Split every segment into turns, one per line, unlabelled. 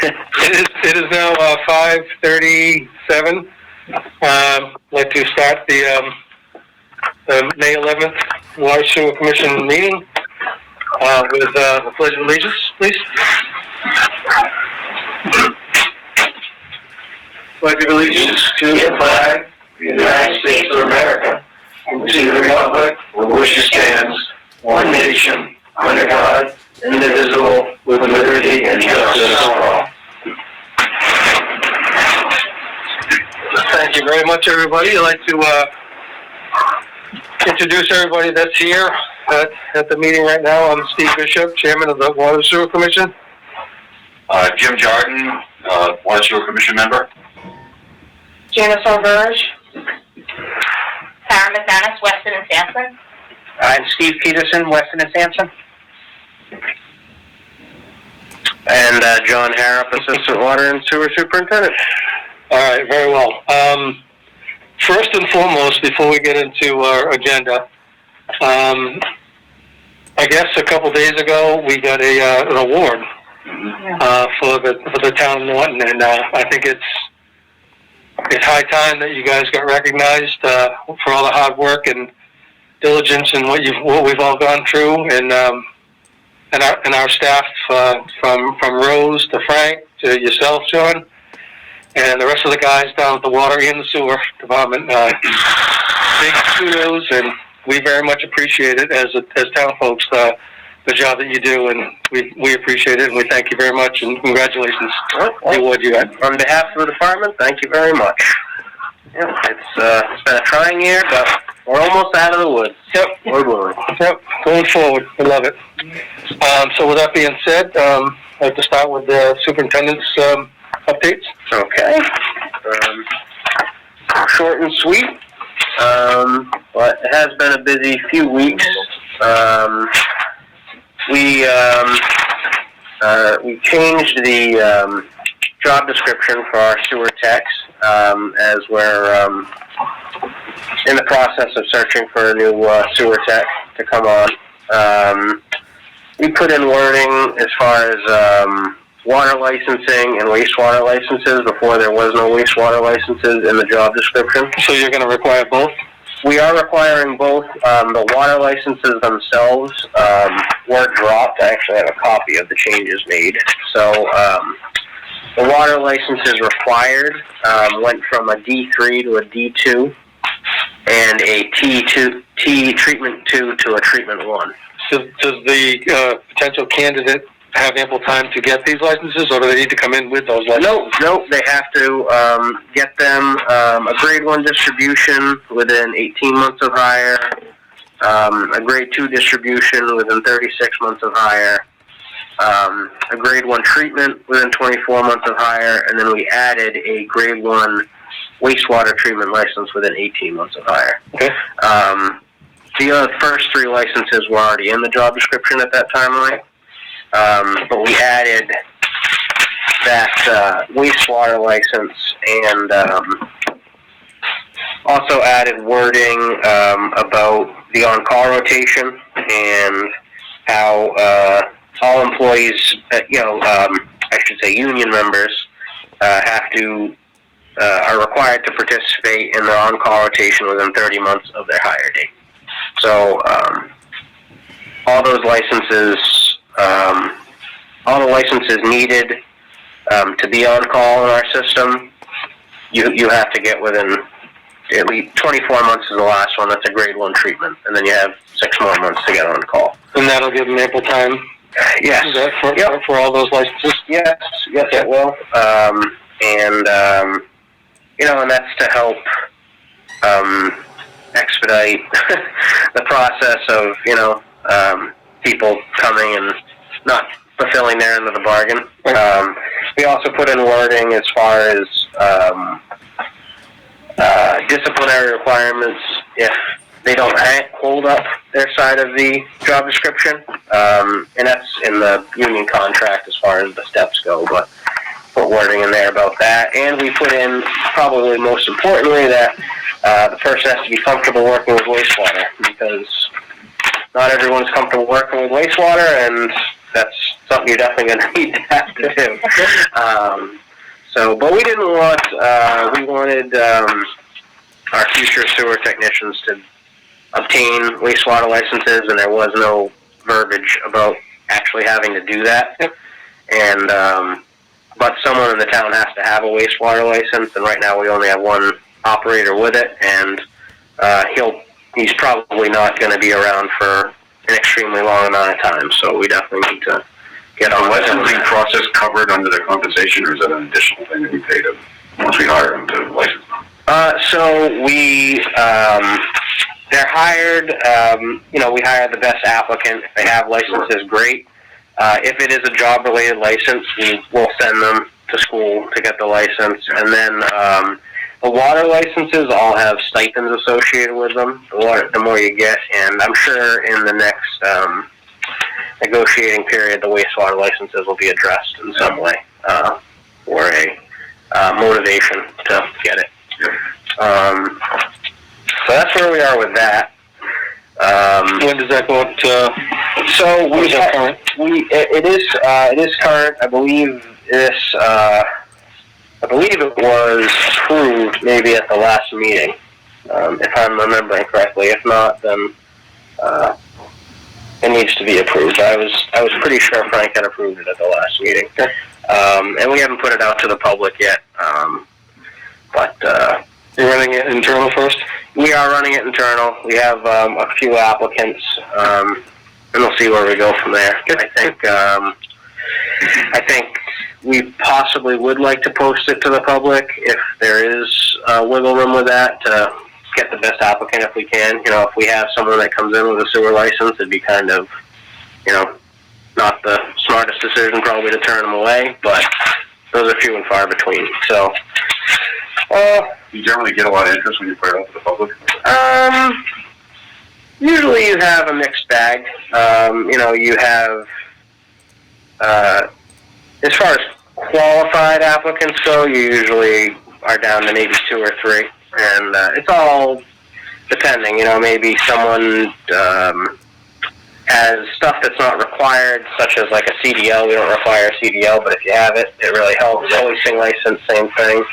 It is now 5:37. I'd like to start the May 11th Water Sewer Commission meeting with the Pledge of Allegiance, please. Pledge of Allegiance to the flag of the United States of America, and to the republic for which it stands, one nation, under God, indivisible, with liberty and justice for all. Thank you very much, everybody. I'd like to introduce everybody that's here at the meeting right now. I'm Steve Bishop, Chairman of the Water Sewer Commission.
Jim Jordan, Water Sewer Commission member.
Janice O'Verge. Sarah McManus, Weston and Sampson.
I'm Steve Peterson, Weston and Sampson. And John Harrop, Assistant Water and Sewer Superintendent.
All right, very well. First and foremost, before we get into our agenda, I guess a couple days ago we got an award for the town of Norton, and I think it's high time that you guys got recognized for all the hard work and diligence and what we've all gone through, and our staff from Rose to Frank to yourself, John, and the rest of the guys down at the water and the sewer department. Big kudos, and we very much appreciate it as town folks, the job that you do, and we appreciate it, and we thank you very much, and congratulations on the award you had.
On behalf of the department, thank you very much. Yeah, it's been a trying year, but we're almost out of the woods.
Yep.
We're moving.
Yep, going forward. I love it. So with that being said, I'd like to start with the superintendent's updates.
Okay. Short and sweet. But it has been a busy few weeks. We changed the job description for our sewer techs as we're in the process of searching for a new sewer tech to come on. We put in wording as far as water licensing and wastewater licenses before there was no wastewater licenses in the job description.
So you're going to require both?
We are requiring both. The water licenses themselves were dropped. I actually have a copy of the changes made. So the water licenses required went from a D3 to a D2 and a T treatment 2 to a treatment 1.
So does the potential candidate have ample time to get these licenses, or do they need to come in with those licenses?
No, they have to get them a grade 1 distribution within 18 months of hire, a grade 2 distribution within 36 months of hire, a grade 1 treatment within 24 months of hire, and then we added a grade 1 wastewater treatment license within 18 months of hire.
Okay.
The first 3 licenses were already in the job description at that timeline. But we added that wastewater license and also added wording about the on-call rotation and how all employees, I should say union members, are required to participate in the on-call rotation within 30 months of their hire date. So all those licenses. All the licenses needed to be on call in our system, you have to get within at least 24 months is the last one. That's a grade 1 treatment, and then you have 6 more months to get on call.
And that'll give them ample time.
Yes.
For all those licenses.
Yes, it will. And that's to help expedite the process of people coming and not fulfilling their end of the bargain. We also put in wording as far as disciplinary requirements if they don't hold up their side of the job description, and that's in the union contract as far as the steps go, but put wording in there about that. And we put in, probably most importantly, that the person has to be comfortable working with wastewater, because not everyone's comfortable working with wastewater, and that's something you're definitely going to need to have to do. But we didn't want, we wanted our future sewer technicians to obtain wastewater licenses, and there was no verbiage about actually having to do that. And, but someone in the town has to have a wastewater license, and right now we only have one operator with it, and he's probably not going to be around for an extremely long amount of time, so we definitely need to get on with it.
Is the licensing process covered under the compensation, or is that an additional thing that we pay to, once we hire them to license them?
So we, they're hired, we hire the best applicant. If they have licenses, great. If it is a job-related license, we will send them to school to get the license. And then the water licenses all have stipends associated with them, the more you get. And I'm sure in the next negotiating period, the wastewater licenses will be addressed in some way for a motivation to get it. So that's where we are with that.
When does that go up to?
So it is current. I believe it was approved maybe at the last meeting, if I'm remembering correctly. If not, then it needs to be approved. I was pretty sure Frank had approved it at the last meeting, and we haven't put it out to the public yet. But
You're running it internal first?
we are running it internal. We have a few applicants, and we'll see where we go from there. I think we possibly would like to post it to the public if there is wiggle room with that to get the best applicant if we can. If we have someone that comes in with a sewer license, it'd be kind of, not the smartest decision probably to turn them away, but those are few and far between. So,
You generally get a lot of interest when you put it out to the public?
Usually you have a mixed bag. You have, as far as qualified applicants go, you usually are down to maybe 2 or 3. And it's all depending, maybe someone has stuff that's not required, such as like a CDL. We don't require a CDL, but if you have it, it really helps. Hoisting license, same thing.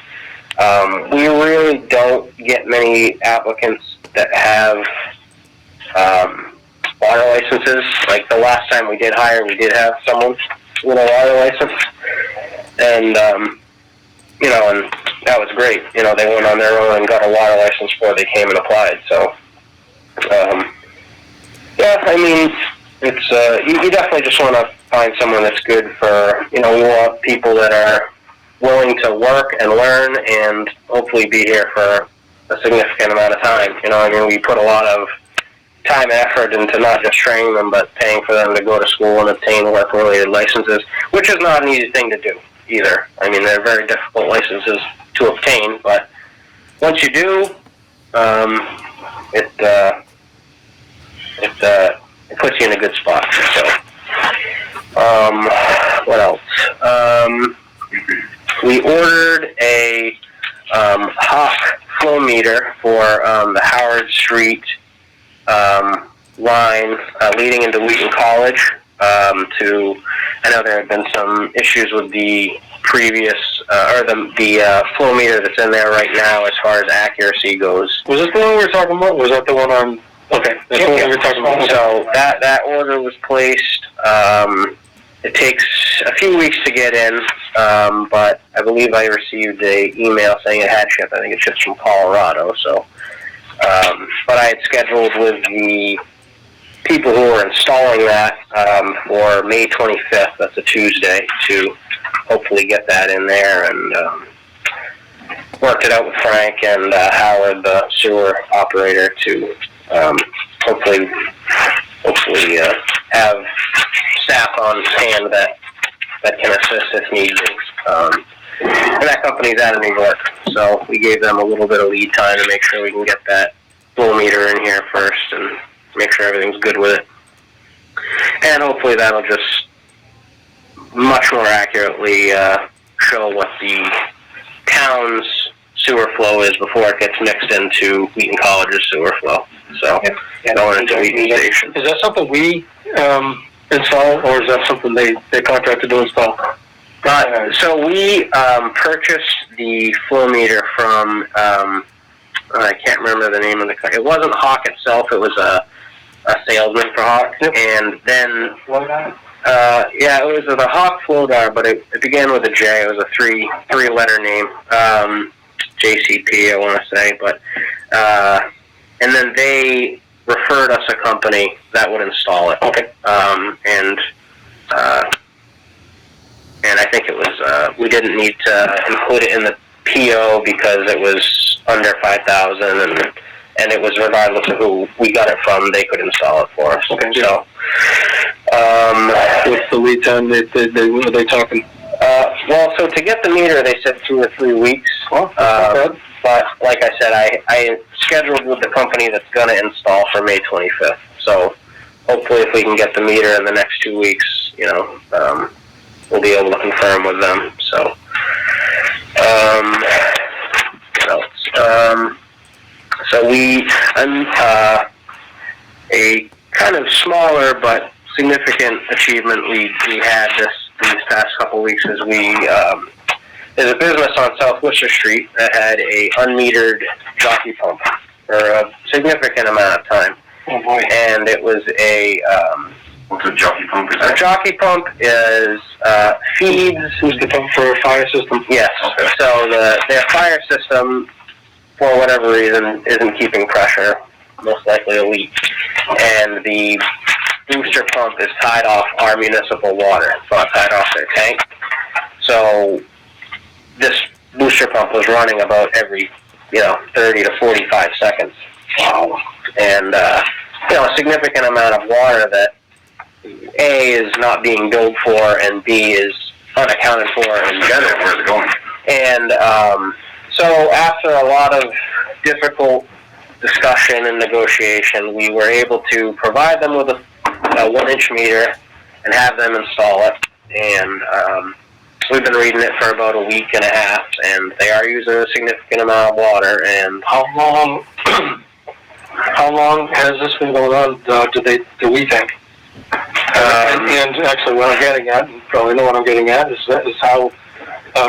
We really don't get many applicants that have water licenses. Like the last time we did hire, we did have someone with a water license, and and that was great. They went on their own and got a water license before they came and applied. So, it's you definitely just want to find someone that's good for. We want people that are willing to work and learn and hopefully be here for a significant amount of time. We put a lot of time and effort into not just training them, but paying for them to go to school and obtain work-related licenses, which is not an easy thing to do either. They're very difficult licenses to obtain, but once you do, it puts you in a good spot. So, what else? We ordered a Hawk flow meter for the Howard Street line leading into Wheaton College. I know there have been some issues with the previous the flow meter that's in there right now as far as accuracy goes.
Was this the one we were talking about? Was that the one on? Okay, that's the one we were talking about. Okay.
So that order was placed. It takes a few weeks to get in, but I believe I received an email saying it had shipped. I think it ships from Colorado. So, but I had scheduled with the people who were installing that for May 25th. That's a Tuesday, to hopefully get that in there, and worked it out with Frank and Howard, the sewer operator, to hopefully have staff on hand that can assist if needed. And that company's out of New York, so we gave them a little bit of lead time to make sure we can get that flow meter in here first and make sure everything's good with it. And hopefully that'll just much more accurately show what the town's sewer flow is before it gets mixed into Wheaton College's sewer flow. So, going into Wheaton Station.
Is that something we install, or is that something they contracted to install?
So we purchased the flow meter from, I can't remember the name of the company. It wasn't Hawk itself, it was a salesman for Hawk.
Yep.
And then,
Flowdar?
yeah, it was the Hawk Flowdar, but it began with a J. It was a three-letter name, JCP, I want to say. But and then they referred us a company that would install it.
Okay.
And I think it was we didn't need to include it in the PO because it was under 5,000, and it was regardless of who we got it from, they could install it for us.
Okay.
So,
what's the lead time are they talking?
well, so to get the meter, they said 2 or 3 weeks.
Oh, that's not bad.
But like I said, I scheduled with the company that's going to install for May 25th. So hopefully, if we can get the meter in the next 2 weeks, we'll be able to confirm with them. So, what else? So a kind of smaller but significant achievement we had these past couple weeks is there's a business on South Worcester Street that had a unmetered jockey pump for a significant amount of time.
Oh boy.
And it was
What's a jockey pump?
a jockey pump is feeds.
Who's the pump for a fire system?
Yes.
Okay.
So their fire system, for whatever reason, isn't keeping pressure, most likely a leak. And the booster pump is tied off our municipal water. It's not tied off their tank. So this booster pump was running about every, 30 to 45 seconds.
Wow.
And, a significant amount of water that A, is not being billed for, and B, is unaccounted for in general.
Where's it going?
And so after a lot of difficult discussion and negotiation, we were able to provide them with a 1-inch meter and have them install it. And we've been reading it for about a week and a half, and they are using a significant amount of water. And
how long has this been going on, do we think? And actually what I'm getting at, and probably know what I'm getting at, is how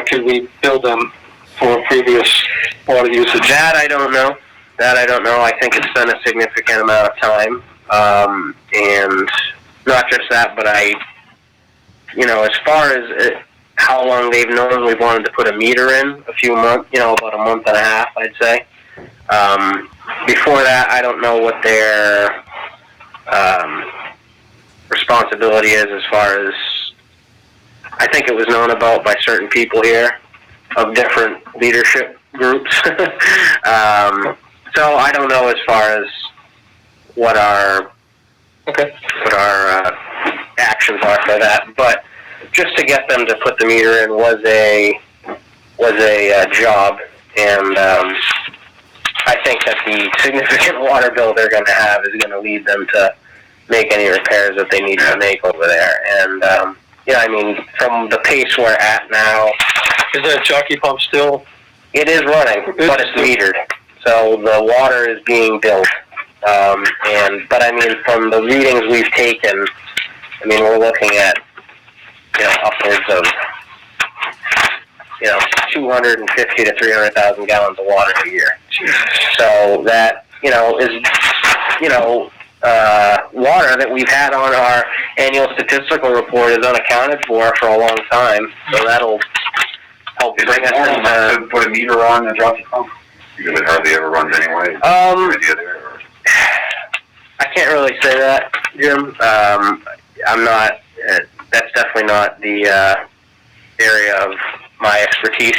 could we build them for previous water usage?
That I don't know. I think it's been a significant amount of time. And not just that, but as far as how long they've known we've wanted to put a meter in, a few months, about a month and a half, I'd say. Before that, I don't know what their responsibility is as far as, I think it was known about by certain people here of different leadership groups. So I don't know as far as what our actions are for that, but just to get them to put the meter in was a job, and I think that the significant water bill they're going to have is going to lead them to make any repairs that they need to make over there. And from the pace we're at now,
Is that jockey pump still?
it is running, but it's metered, so the water is being billed. But from the readings we've taken, we're looking at upwards of 250 to 300,000 gallons of water a year. So that is water that we've had on our annual statistical report is unaccounted for a long time. So that'll help bring us
to put a meter on a jockey pump? Because it hardly ever runs anyway. Idea there, or?
I can't really say that, Jim. I'm not. That's definitely not the area of my expertise.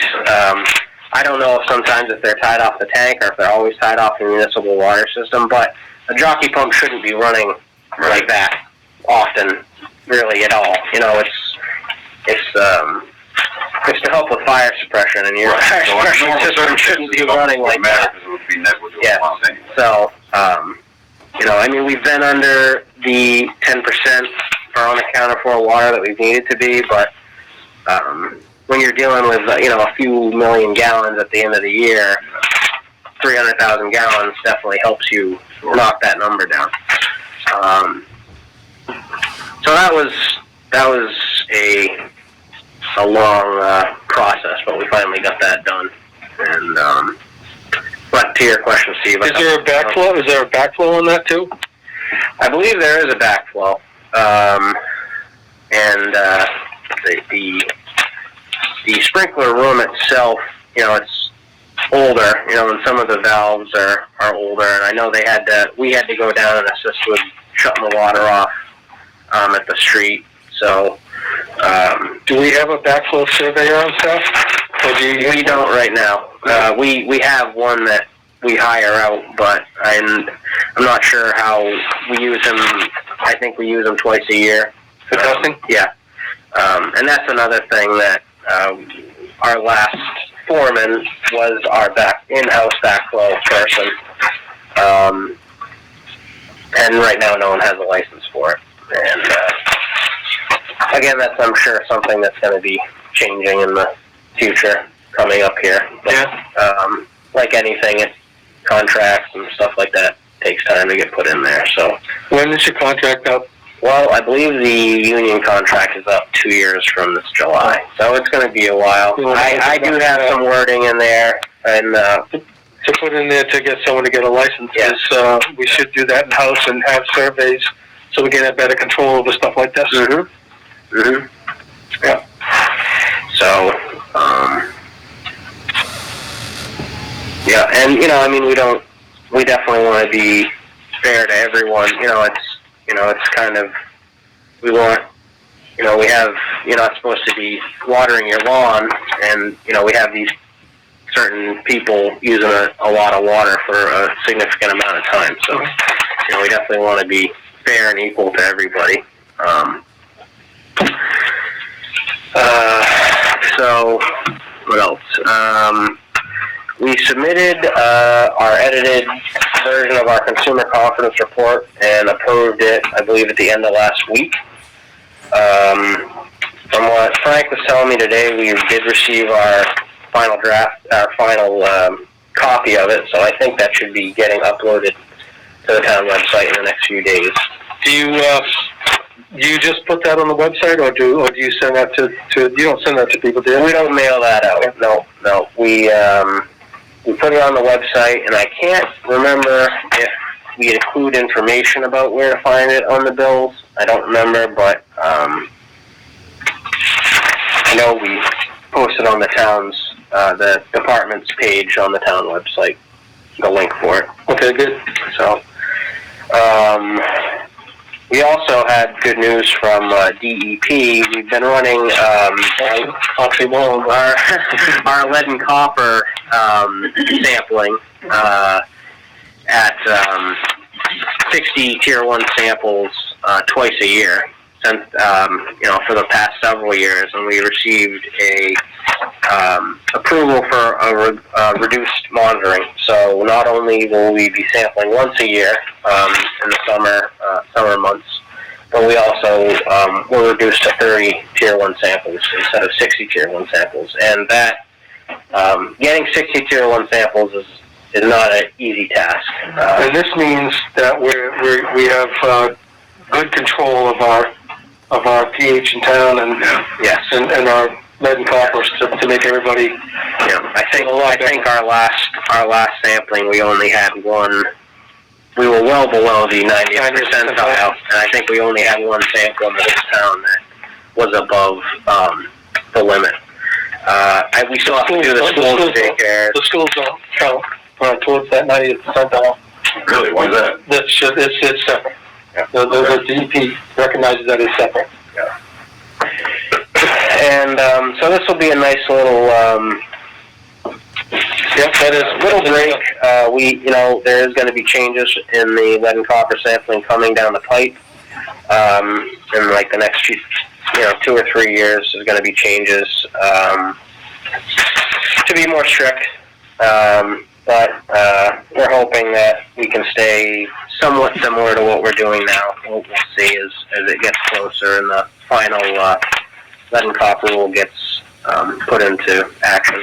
I don't know if sometimes if they're tied off the tank or if they're always tied off the municipal water system, but a jockey pump shouldn't be running like that often, really at all. It's to help with fire suppression, and your fire suppression system shouldn't be running like that.
It would be negligible.
Yeah. So, we've been under the 10% for unaccounted for water that we've needed to be, but when you're dealing with a few million gallons at the end of the year, 300,000 gallons definitely helps you knock that number down. So that was a long process, but we finally got that done. And but to your question, Steve,
Is there a backflow? Is there a backflow on that too?
I believe there is a backflow, and the sprinkler room itself, it's older, and some of the valves are older, and I know we had to go down and assist with shutting the water off at the street. So,
do we have a backflow surveyor on staff? Or do you
we don't right now. We have one that we hire out, but I'm not sure how we use him. I think we use him twice a year.
for testing?
Yeah. And that's another thing that our last foreman was our in-house backflow person. And right now no one has a license for it. And again, that's, I'm sure, something that's going to be changing in the future coming up here. But,
Yeah.
like anything, contracts and stuff like that takes time to get put in there. So
When is your contract up?
well, I believe the union contract is up 2 years from this July, so it's going to be a while. I do have some wording in there, and
To put in there to get someone to get a license,
Yeah.
is, we should do that in-house and have surveys so we can have better control over stuff like this.
Yeah. So, yeah, and we definitely want to be fair to everyone. It's kind of, we want, we have, you're not supposed to be watering your lawn, and, we have these certain people using a lot of water for a significant amount of time. So, we definitely want to be fair and equal to everybody. So, what else? We submitted our edited version of our consumer confidence report and approved it, I believe, at the end of last week. From what Frank was telling me today, we did receive our final draft, our final copy of it, so I think that should be getting uploaded to the town website in the next few days.
Do you just put that on the website, or do you send that to you don't send that to people, do you?
We don't mail that out. No. We put it on the website, and I can't remember if we include information about where to find it on the bills. I don't remember, but I know we posted on the town's, the department's page on the town website, the link for it.
Okay, good.
So, we also had good news from DEP. We've been running our lead and copper sampling at 60 Tier 1 samples twice a year since for the past several years, and we received a approval for a reduced monitoring. So not only will we be sampling once a year in the summer months, but we also will reduce to 30 Tier 1 samples instead of 60 Tier 1 samples. And that getting 60 Tier 1 samples is not an easy task.
And this means that we have good control of our pH in town and
yes,
and our lead and copper to make everybody.
Yeah, I think our last sampling we only had one. We were well below the 90th percentile, and I think we only had one sample in this town that was above the limit. We still have to do the school daycare.
The schools don't count towards that 90th percentile.
Really? Why is that?
It's separate.
Yeah.
The DEP recognizes that it's separate.
Yeah. And so this will be a nice little.
That is
little break. There is going to be changes in the lead and copper sampling coming down the pipe. In like the next 2 or 3 years, there's going to be changes to be more strict. But we're hoping that we can stay somewhat similar to what we're doing now. We'll see as it gets closer and the final lead and copper rule gets put into action.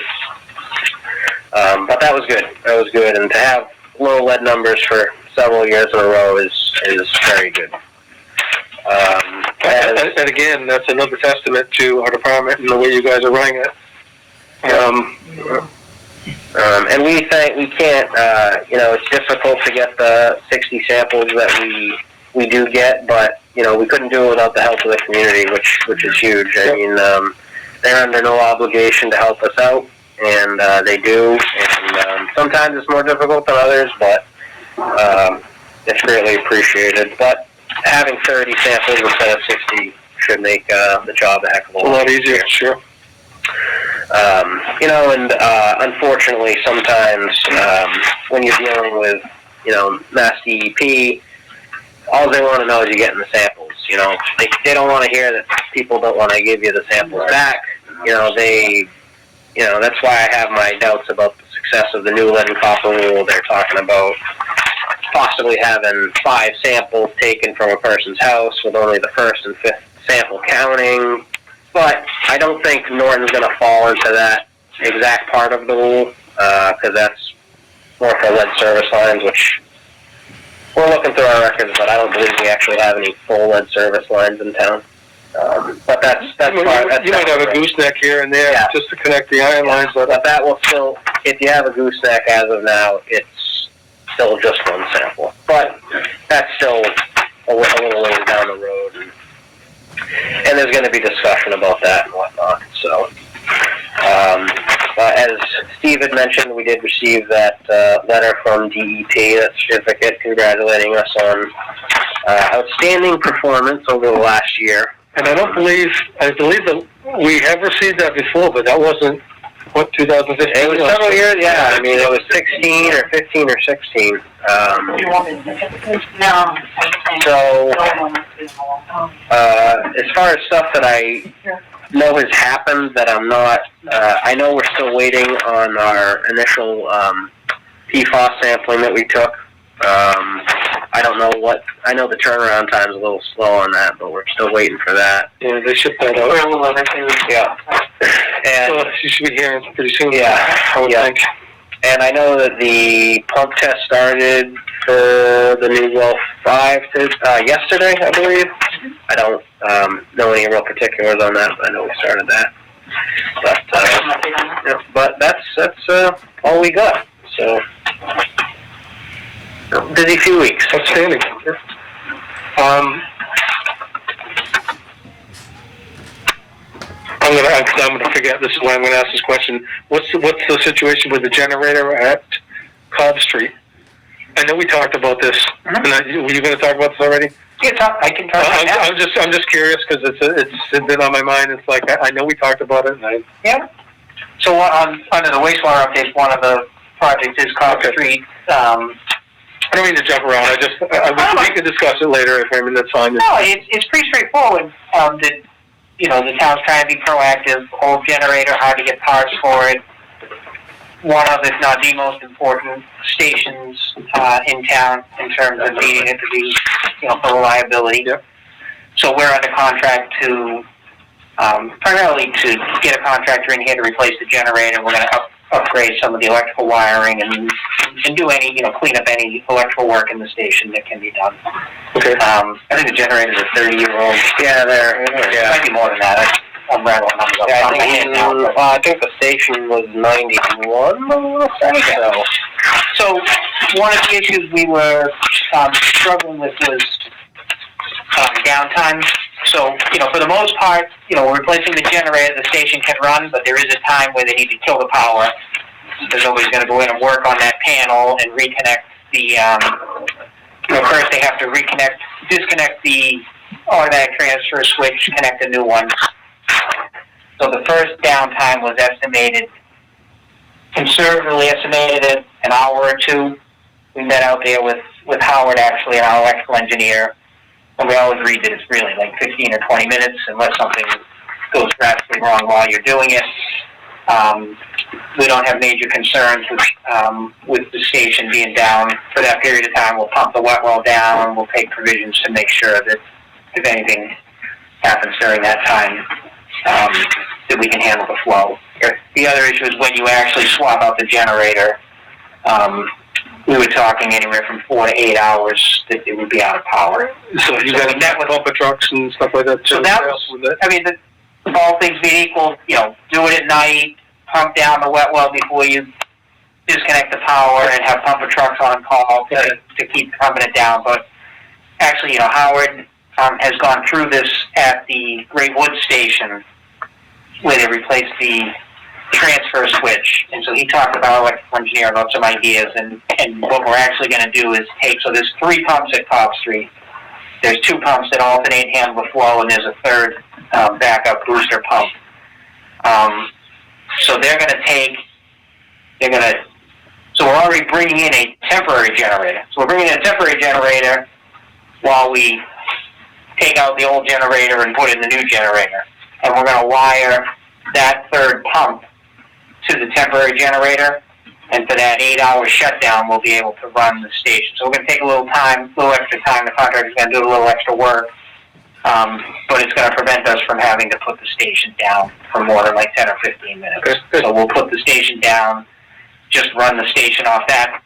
But that was good. That was good, and to have low lead numbers for several years in a row is very good.
And again, that's another testament to our department and the way you guys are running it.
And we can't, it's difficult to get the 60 samples that we do get, but, we couldn't do it without the help of the community, which is huge. I mean, they're under no obligation to help us out, and they do, and sometimes it's more difficult than others, but it's greatly appreciated. But having 30 samples instead of 60 should make the job a heck of a
lot easier, sure.
And unfortunately, sometimes when you're dealing with, Mass DEP, all they want to know is you're getting the samples. They don't want to hear that people don't want to give you the samples back. That's why I have my doubts about the success of the new lead and copper rule. They're talking about possibly having 5 samples taken from a person's house with only the first and fifth sample counting. But I don't think Norton's going to fall into that exact part of the rule, because that's more for lead service lines, which we're looking through our records, but I don't believe we actually have any full lead service lines in town. But that's
you might have a gooseneck here and there just to connect the iron lines.
But that will still, if you have a gooseneck as of now, it's still just one sample. But that's still a little ways down the road. And there's going to be discussion about that and whatnot. So, as Steve had mentioned, we did receive that letter from DEP, that certificate congratulating us on outstanding performance over the last year.
And I believe that we have received that before, but that wasn't, 2015?
It was several years, yeah. I mean, it was 16 or 15 or 16. So, as far as stuff that I know has happened that I'm not, I know we're still waiting on our initial PFAS sampling that we took. I don't know I know the turnaround time's a little slow on that, but we're still waiting for that.
Yeah, they shipped that out.
Yeah. And
so you should be hearing pretty soon.
Yeah,
I would think.
And I know that the pump test started for the new well 5 yesterday, I believe. I don't know any real particulars on that, but I know we started that. But that's all we got. So busy few weeks.
Outstanding. I'm gonna forget. This is why I'm gonna ask this question. What's the situation with the generator at Cobb Street? I know we talked about this. Mm-hmm. Were you gonna talk about this already?
Yeah, I can talk about that.
I'm just curious because it's been on my mind. It's like I know we talked about it.
Yeah. So under the wastewater update, one of the projects is Cobb Street.
I don't mean to jump around. We can discuss it later. If that's fine.
No, it's pretty straightforward. The town's trying to be proactive. Old generator, hard to get parts for it. One of, if not the most important stations in town in terms of needing it to be, for reliability.
Yep.
So we're under contract to primarily to get a contractor in here to replace the generator. We're going to upgrade some of the electrical wiring and do any, clean up any electrical work in the station that can be done.
Okay.
I think the generators are 30-year-old.
Yeah,
Might be more than that. I'm rattling numbers up.
Yeah, I think the station was 91.
So one of the issues we were struggling with was downtime. So, for the most part, we're replacing the generator, the station can run, but there is a time where they need to kill the power. There's always going to go in and work on that panel and reconnect the, first they have to disconnect the automatic transfer switch, connect a new one. So the first downtime was conservatively estimated at an hour or two. We met out there with Howard, actually, our electrical engineer. And we always read that it's really like 15 or 20 minutes unless something goes drastically wrong while you're doing it. We don't have major concerns with the station being down for that period of time. We'll pump the wet well down. We'll take provisions to make sure that if anything happens during that time, that we can handle the flow. The other issue is when you actually swap out the generator, we were talking anywhere from 4 to 8 hours that it would be out of power.
So you guys met with pumper trucks and stuff like that too?
So that was, I mean, all things being equal, you know, do it at night, pump down the wet well before you disconnect the power, and have pumper trucks on call to keep pumping it down. But actually, you know, Howard has gone through this at the Great Woods station where they replaced the transfer switch, and so he talked about electrical engineer about some ideas, and what we're actually going to do is take, so there's 3 pumps at Top Street. There's 2 pumps that alternate handle the flow, and there's a third backup booster pump. So so we're already bringing in a temporary generator. So we're bringing in a temporary generator while we take out the old generator and put in the new generator. And we're going to wire that third pump to the temporary generator, and for that 8-hour shutdown, we'll be able to run the station. So we're going to take a little extra time. The contractor's going to do a little extra work, but it's going to prevent us from having to put the station down for more than like 10 or 15 minutes.
Okay.
So we'll put the station down, just run the station off that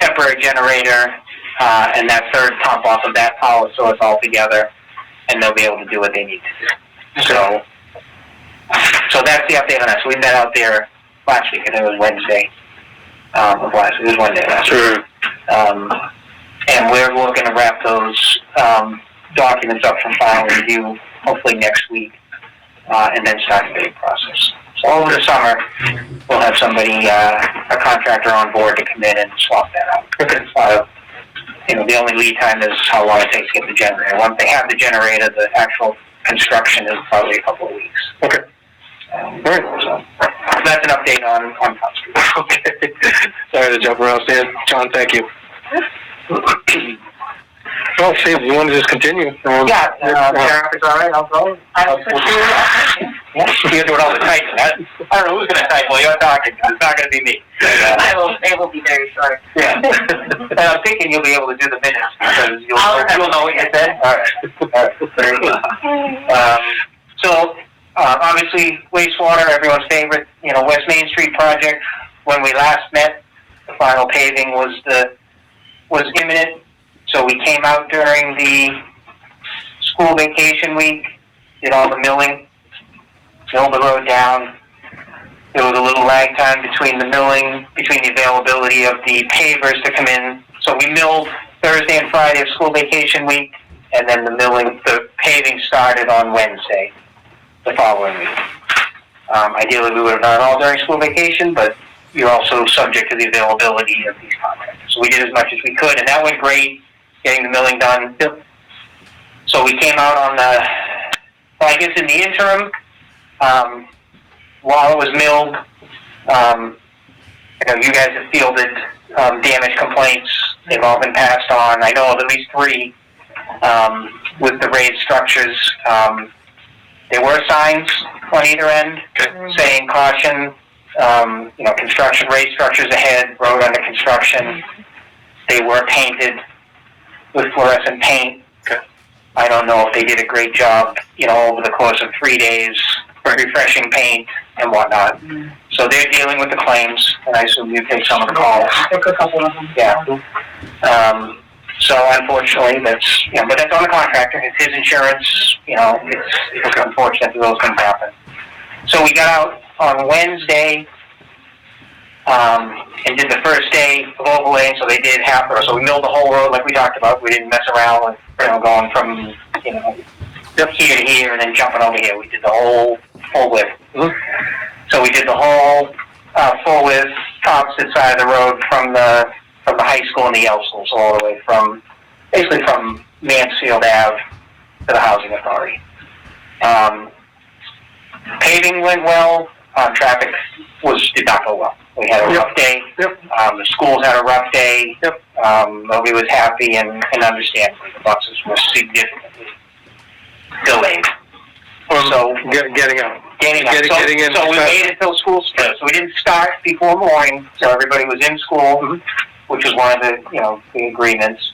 temporary generator, and that third pump off of that power source altogether, and they'll be able to do what they need to do. So that's the update on that. So we met out there last week, and it was Wednesday of last week. It was Wednesday last week. And we're looking to wrap those documents up from final review, hopefully next week, and then start the bidding process. So over the summer, we'll have somebody, a contractor on board to come in and swap that out. Okay. You know, the only lead time is how long it takes to get the generator. Once they have the generator, the actual construction is probably a couple of weeks.
Okay.
All right. So that's an update on Top Street.
Okay. Sorry to jump around, Stan. John, thank you. Well, Steve, you want to just continue?
Yeah, Sheriff is all right. I'll go. You're doing all the typing. I don't know who's going to type while you're talking. It's not going to be me.
It will be very short.
Yeah. And I'm thinking you'll be able to do the minutes because you'll know what you said. All right. Very good. So, obviously, wastewater, everyone's favorite, you know, West Main Street project. When we last met, the final paving was imminent. So we came out during the school vacation week, did all the milling, milled the road down. There was a little lag time between the milling, between the availability of the pavers to come in. So we milled Thursday and Friday of school vacation week, and then the paving started on Wednesday, the following week. Ideally, we would have done it all during school vacation, but you're also subject to the availability of these contractors. So we did as much as we could, and that went great, getting the milling done. So we came out on I guess in the interim, while it was milled, you know, you guys have fielded damage complaints. They've all been passed on. I know of at least 3 with the raised structures. There were signs on either end saying caution, you know, construction, raised structures ahead, road under construction. They were painted with fluorescent paint. I don't know if they did a great job, you know, over the course of 3 days, refreshing paint and whatnot. So they're dealing with the claims, and I assume you take some of the calls.
Took a couple of them.
Yeah. So unfortunately, that's, you know, but that's on the contractor. It's his insurance. You know, it's unfortunate that those things happen. So we got out on Wednesday, and did the first day of overlaying. So they did half, so we milled the whole road like we talked about. We didn't mess around with, you know, going from, you know, here to here and then jumping over here. We did the whole full width. So we did the whole full width opposite side of the road from the high school and the Yale schools, all the way from basically from Mansfield Ave to the housing authority. Paving went well. Traffic did not go well. We had a rough day. The schools had a rough day. Nobody was happy, and understandably, the buses were significantly delayed. So
getting out.
Getting in. So we made it till school started. So we didn't start before morning, so everybody was in school, which was one of the, you know, the agreements.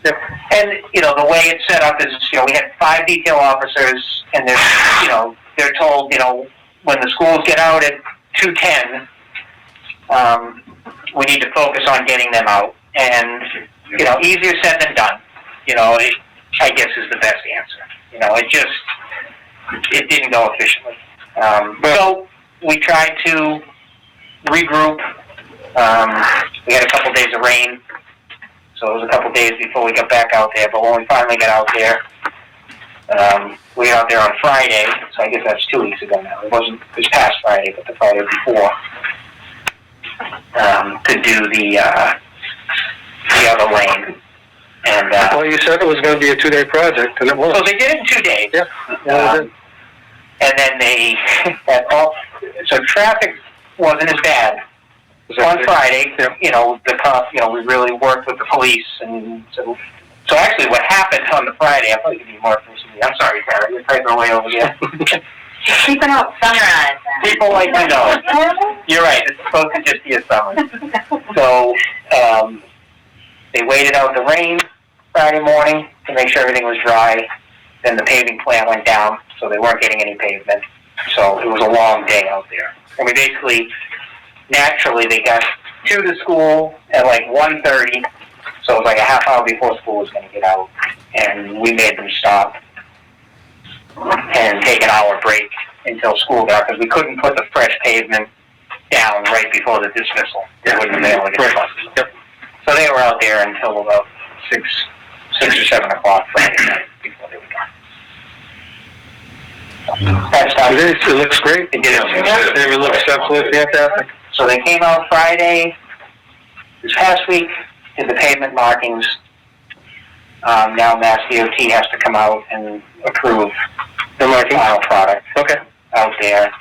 And, you know, the way it's set up is, you know, we had 5 detail officers, and they're, you know, they're told, you know, when the schools get out at 2:10, we need to focus on getting them out. And, you know, easier said than done. You know, I guess is the best answer. You know, it didn't go efficiently. So we tried to regroup. We had a couple days of rain, so it was a couple days before we got back out there. But when we finally got out there, we got out there on Friday, so I guess that's 2 weeks ago now. It was past Friday, but the Friday before, to do the other lane. And
Well, you said it was going to be a 2-day project, and it was.
so they did it in 2 days.
Yeah.
And then so traffic wasn't as bad. On Friday, you know, we really worked with the police, and so actually what happened on the Friday, I'll probably give you more information. I'm sorry, Sarah, you're typing away over here.
Keeping out sunrise.
People like to know. You're right, it's supposed to just be a summer. So, they waited out the rain Friday morning to make sure everything was dry. Then the paving plant went down, so they weren't getting any pavement. So it was a long day out there. And we basically, naturally, they got to the school at like 1:30, so it was like a half hour before school was going to get out. And we made them stop and take an hour break until school got, because we couldn't put the fresh pavement down right before the dismissal. They wouldn't have been able to get buses. So they were out there until about 6 or 7 o'clock Friday night before they were done. That's how
It looks great.
they did it.
It looks absolutely fantastic.
So they came out Friday, this past week, did the pavement markings. Now Mass DOT has to come out and approve the final product.
Okay.
Out there.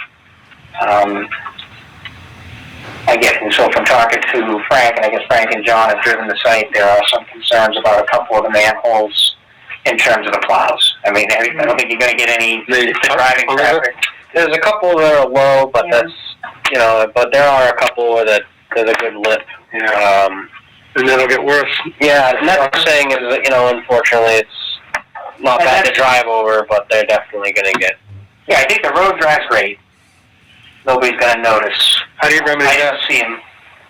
I guess, and so from talking to Frank, and I guess Frank and John have driven the site, there are some concerns about a couple of the manholes in terms of the plows. I mean, I don't think you're going to get any driving traffic.
There's a couple that are low, but that's, you know, but there are a couple where there's a good lip.
Yeah. And then it'll get worse.
Yeah, and that's what I'm saying is that, you know, unfortunately it's not bad to drive over, but they're definitely going to get...
Yeah, I think the road drive's great. Nobody's going to notice.
How do you remedy
I
that?
didn't see him.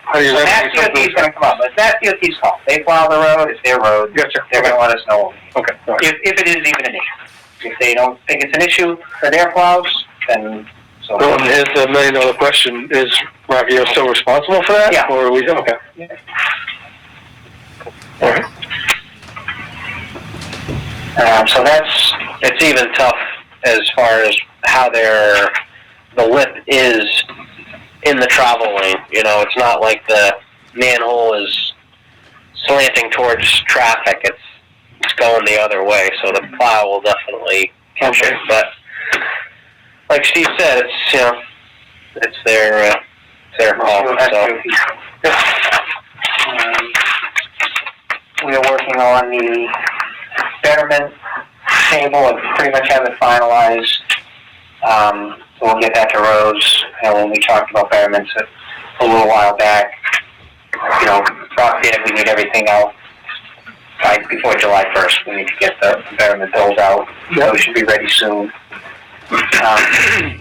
How do you
So
remedy
Mass DOT's
something?
going to come up. But Mass DOT's fault. They plow the road, it's their road.
Gotcha.
They're going to let us know.
Okay. All right.
If it is even an issue. If they don't think it's an issue for their plows, then so.
Well, and here's the $1 million question: is Rocky still responsible for that?
Yeah.
Or are we okay?
Yeah.
All right.
So
It's even tough as far as how the lip is in the travel lane. You know, it's not like the manhole is slanting towards traffic. It's going the other way, so the plow will definitely catch it. But like Steve said, it's, you know, it's their call. So
we are working on the betterment table. I pretty much have it finalized. So we'll get that to Rose. And when we talked about betterments a little while back, you know, Rock did, we need everything out before July 1st. We need to get the betterment bills out. So we should be ready soon. The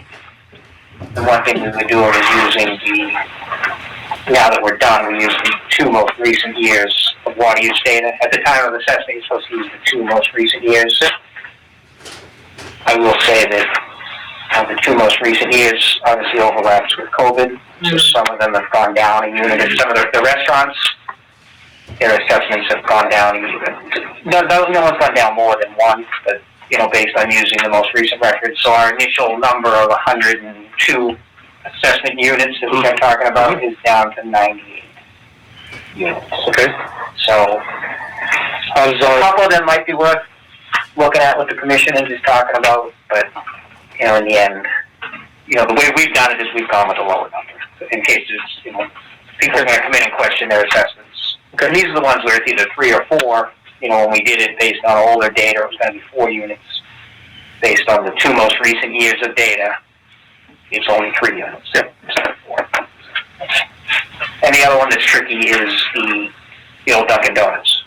one thing we were doing is using now that we're done, we use the 2 most recent years of water use data. At the time of assessment, you're supposed to use the 2 most recent years. I will say that the 2 most recent years obviously overlaps with COVID, so some of them have gone down a unit. And some of the restaurants, their assessments have gone down a unit. No one's gone down more than 1, but, you know, based on using the most recent records. So our initial number of 102 assessment units that we are talking about is down to 98 units.
Okay.
So
How does
a couple of them might be worth looking at what the commission is just talking about, but, you know, in the end, you know, the way we've done it is we've gone with a lower number in case it's, you know, people are going to come in and question their assessments. And these are the ones where it's either 3 or 4. You know, when we did it based on older data, it was going to be 4 units. Based on the 2 most recent years of data, it's only 3 units instead of 4. And the other one that's tricky is the old Dunkin' Donuts.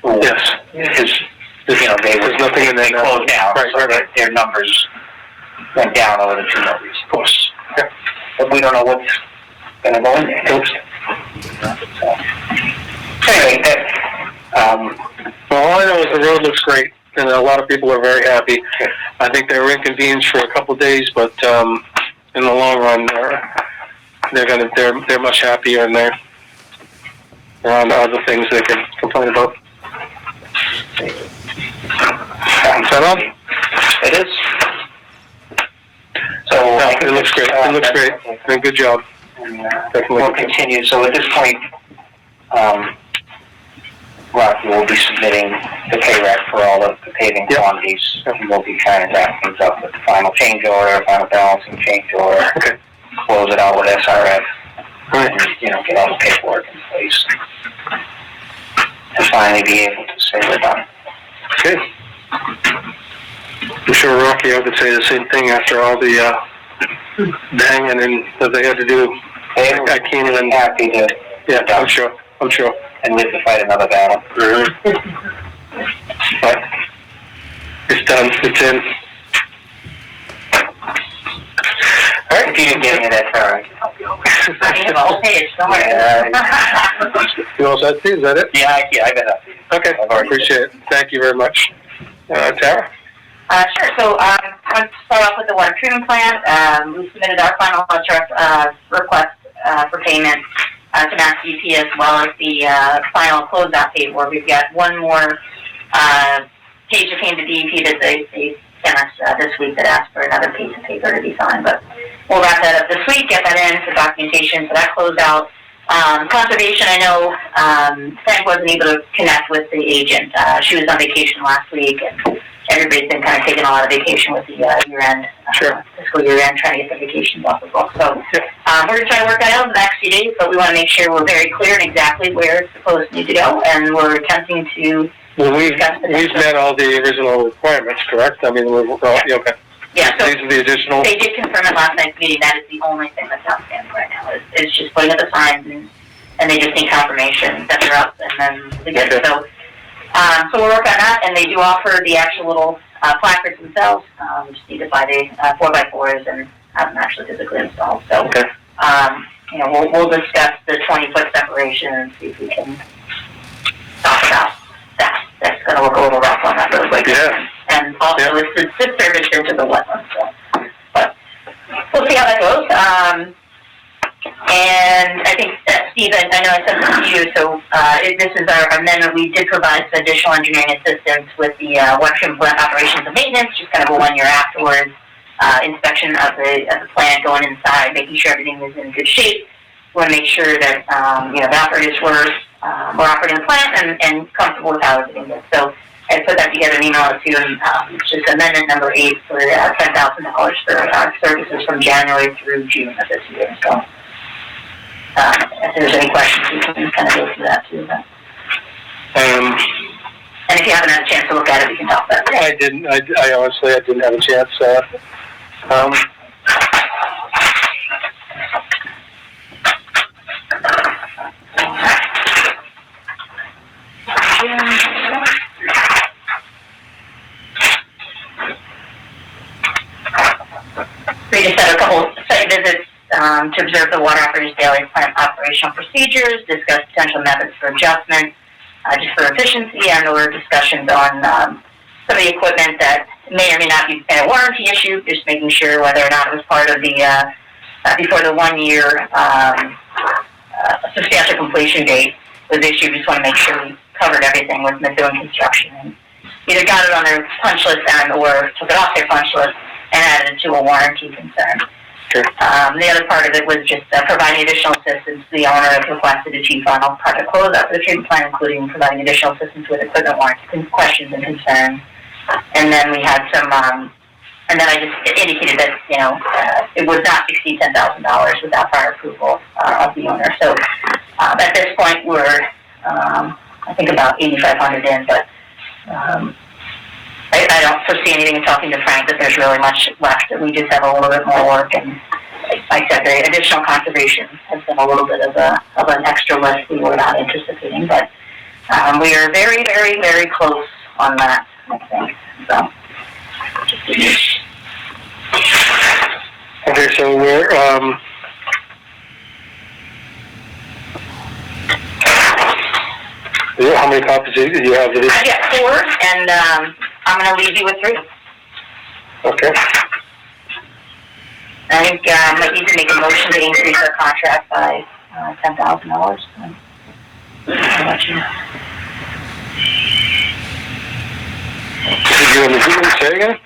Yes.
Because, you know,
There's nothing in there
they
now.
closed down,
Right,
so
right.
their numbers went down over the 2 most recent.
Of course. Yeah.
But we don't know what's going to go in there.
Well, all I know is the road looks great, and a lot of people are very happy. I think they were inconvenienced for a couple of days, but in the long run, they're much happier, and they're on to other things they can complain about. Is that on?
It is. So
No, it looks great. It looks great. And good job. Definitely.
We'll continue. So at this point, Rocky will be submitting the pay rec for all of the paving quantities. And we'll be trying to wrap things up with the final change order, final balancing change order.
Okay.
Close it out with SRF.
Right.
And, get all the paperwork in place. And finally be able to say we're done.
Okay. I'm sure Rocky would say the same thing after all the banging that they had to do.
They
I can't even.
happy to.
Yeah, I'm sure.
And live to fight another battle.
But it's done. It's in.
All right. If you didn't get any of that far, I can help you over.
I have a whole page, don't worry.
You all set? Is that it?
Yeah, I got that.
Okay. I appreciate it. Thank you very much. Tara?
Sure. So I'm going to start off with the water treatment plant. We submitted our final request for payment to Mass DP, as well as the final closeout paperwork. We've got one more page that came to DEP that they sent us this week that asked for another piece of paper to be signed. But we'll wrap that up this week, get that in for documentation for that closeout. Conservation, I know Frank wasn't able to connect with the agent. She was on vacation last week, and everybody's been kind of taking a lot of vacation with the year-end, fiscal year-end, trying to get the vacations off the book. So we're going to try to work that out in the next few days, but we want to make sure we're very clear on exactly where it's supposed to need to go, and we're attempting to
we've met all the original requirements, correct? I mean, okay.
Yeah, so
these are the additional.
they did confirm at last night's meeting that is the only thing that's outstanding right now. It's just putting up the signs, and they just need confirmation that they're up, and then we get it. So we'll work on that, and they do offer the actual little placards themselves. We just need to buy the 4x4s and have them actually physically installed. So, we'll discuss the 20-foot separation and see if we can talk about that. That's going to look a little rough on that really quick.
Yeah.
And also it's service into the wetlands. So. But we'll see how that goes. And I think, Steve, I know I sent this to you, so this is our amendment. We did provide some additional engineering assistance with the water treatment plant operations and maintenance, just kind of a 1 year afterwards inspection of the plant, going inside, making sure everything is in good shape. We want to make sure that the operators were operating the plant and comfortable with how everything is. So I put that together and emailed it to you, and just amendment number 8 for $10,000 for services from January through June of this year. So if there's any questions, we can kind of go through that too. But. And if you haven't had a chance to look at it, we can talk about it.
I didn't. I honestly, I didn't have a chance.
We just had a couple site visits to observe the water operators' daily plant operational procedures, discuss potential methods for adjustment, just for efficiency, and/or discussions on some of the equipment that may or may not be a warranty issue, just making sure whether or not it was part of the, before the 1 year substantial completion date was issued. We just want to make sure we covered everything with Methuen Construction, and either got it on their punch list or took it off their punch list and added it to a warranty concern.
Sure.
The other part of it was just providing additional assistance. The owner has requested to achieve final project closeout for the treatment plant, including providing additional assistance with equipment warranty questions and concerns. And then we had some, and then I just indicated that, it would not exceed $10,000 without prior approval of the owner. So at this point, we're, I think about 8,500 in, but I don't foresee anything in talking to Frank that there's really much left. We just have a little bit more work, and like I said, the additional conservation has been a little bit of an extra list we were not anticipating, but we are very, very, very close on that, I think. So.
Okay, so we're How many copies do you have of these?
I got 4, and, I'm gonna leave you with 3.
Okay.
I think, might need to make a motion to increase our contract by, $10,000. I'll let you know.
Did you say again?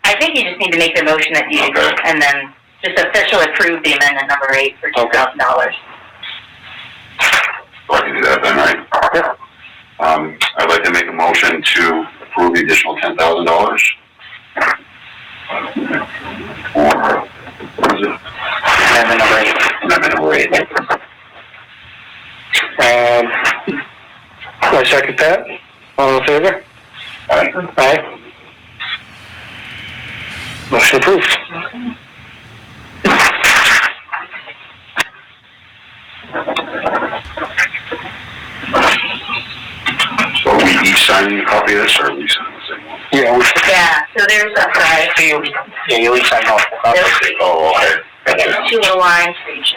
I think you just need to make the motion that you,
Okay.
and then just officially approve the amendment number 8 for $2,000.
So I can do that then, right?
Yeah.
I'd like to make a motion to approve the additional $10,000. Or, what is it?
Amendment number 8.
Amendment number 8.
I second that. All in favor?
Aye.
Aye. Motion approved.
So are we each signing a copy of this, or are we signing the same one?
Yeah, we
Yeah, so there's a,
You at least sign off.
Oh, okay.
there's 2 little lines for each.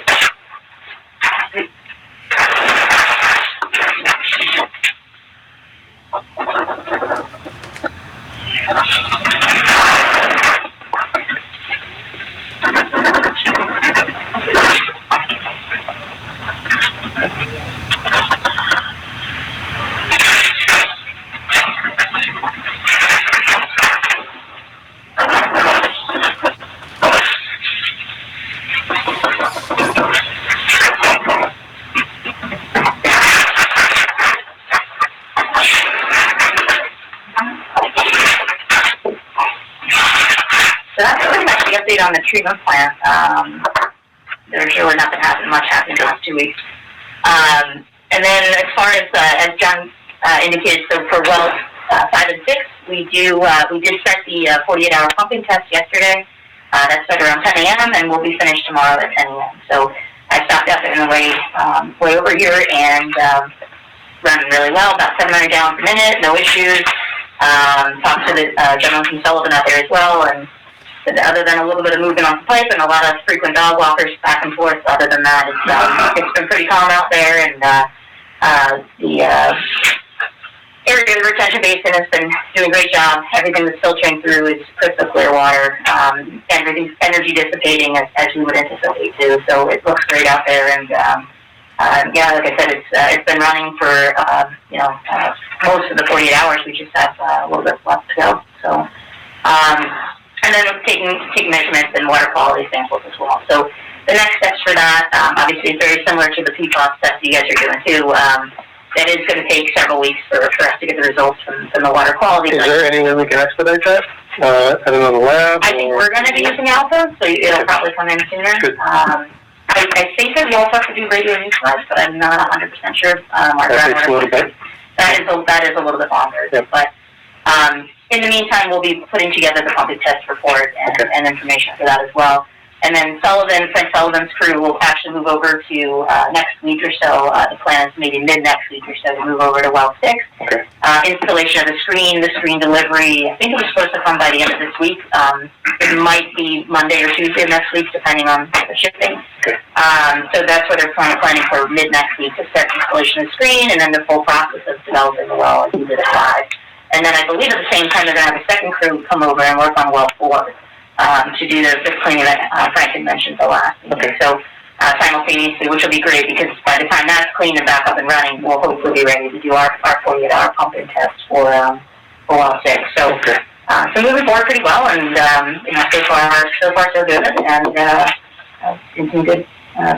So that's pretty much the update on the treatment plant. There's really nothing much happened in the last 2 weeks. And then as far as John indicated, so for wells 5 and 6, we did start the 48-hour pumping test yesterday. That started around 10 a.m. and will be finished tomorrow at 10 a.m. So I stopped up in the way over here and running really well, about 700 gallons per minute, no issues. Talked to the gentleman from Sullivan out there as well, and other than a little bit of movement on the pipe and a lot of frequent dog walkers back and forth, other than that, it's been pretty calm out there, and the area of the retention basin has been doing a great job. Everything that's filtering through is crystal clear water. Everything's energy dissipating as we would anticipate too, so it looks great out there, and yeah, like I said, it's been running for most of the 48 hours. We just have a little bit left to go. So, and then taking measurements and water quality samples as well. So the next steps for that, obviously, is very similar to the PFAS stuff you guys are doing too. That is going to take several weeks for us to get the results from the water quality.
Is there any way we can expedite that? At another lab?
I think we're going to be using Alpha, so it'll probably come in sooner.
Good.
I think that we also have to do radionuclides, but I'm not 100% sure.
That takes a little bit.
That is a little bit longer.
Yep.
But in the meantime, we'll be putting together the pumping test report and information for that as well. And then Frank Sullivan's crew will actually move over to next week or so. The plan is maybe mid-next week or so to move over to well 6.
Okay.
Installation of the screen delivery, I think it was supposed to come by the end of this week. It might be Monday or Tuesday of next week, depending on the shipping.
Okay.
So that's what they're planning for mid-next week, to start installation of the screen, and then the full process of developing the well and do the 5. And then I believe at the same time they're going to have a second crew come over and work on well 4. To do the cleaning that Frank had mentioned the last meeting.
Okay.
So simultaneously, which will be great, because by the time that's clean and back up and running, we'll hopefully be ready to do our 48-hour pumping test for well 6. So so moving forward pretty well, and so far so good, and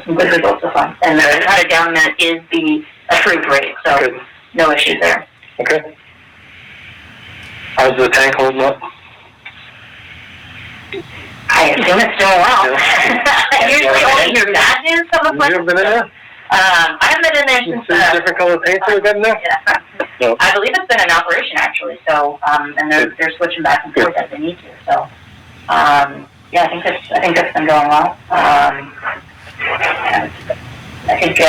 some good results so far. And the kind of down minute is the approved rate, so
Good.
No issues there.
Okay. How's the tank holding up?
I assume it's doing well. I usually only hear bad news from the
Have you ever been in there?
I haven't been in there
You
since...
see different color paints that have been there?
Yeah.
No.
I believe it's been in operation, actually, so, and they're switching back and forth as they need to, so, yeah, I think that's been going well. I think,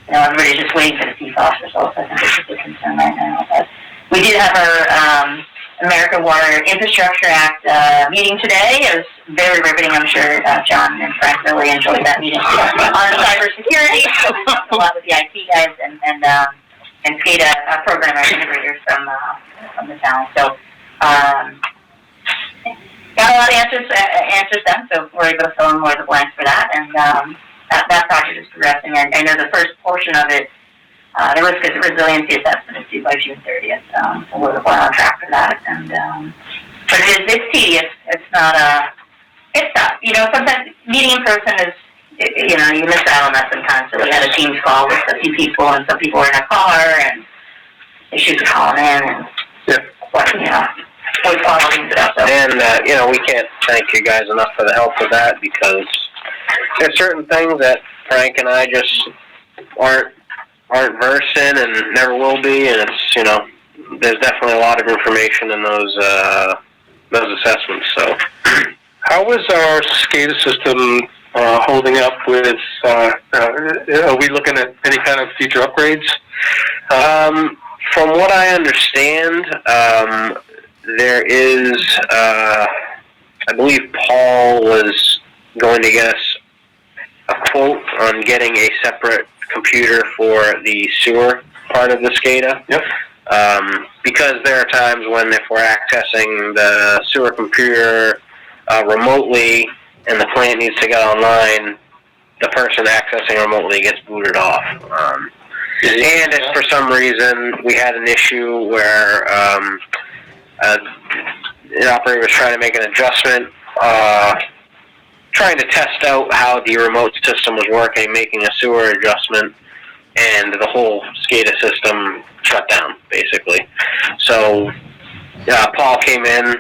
everybody's just waiting for the PFAS results. I think it's a big concern right now, but we did have our, American Water Infrastructure Act meeting today. It was very riveting. I'm sure John and Frank really enjoyed that meeting. On the cybersecurity, so we talked a lot with the IT guys and SCADA programmer integrators from the town. So, got a lot of answers then, so we're able to fill in more of the blanks for that, and that project is progressing. And I know the first portion of it, the risk resiliency assessment is due by June 30th, so we're on track for that. And but it's tedious. It's not it's tough. You know, sometimes meeting in person is, you know, you miss out on that sometimes. So we had a Teams call with a few people, and some people were in a car, and issues are calling in, and you know.
And, you know, we can't thank you guys enough for the help with that, because there's certain things that Frank and I just aren't versed in and never will be, and it's, you know, there's definitely a lot of information in those assessments, so.
How is our SCADA system holding up with, are we looking at any kind of future upgrades?
From what I understand, there is, I believe Paul was going to get us a quote on getting a separate computer for the sewer part of the SCADA.
Yep.
Because there are times when if we're accessing the sewer computer remotely and the plant needs to get online, the person accessing remotely gets booted off. And if for some reason we had an issue where the operator was trying to make an adjustment, trying to test out how the remote system was working, making a sewer adjustment, and the whole SCADA system shut down, basically. So Paul came in,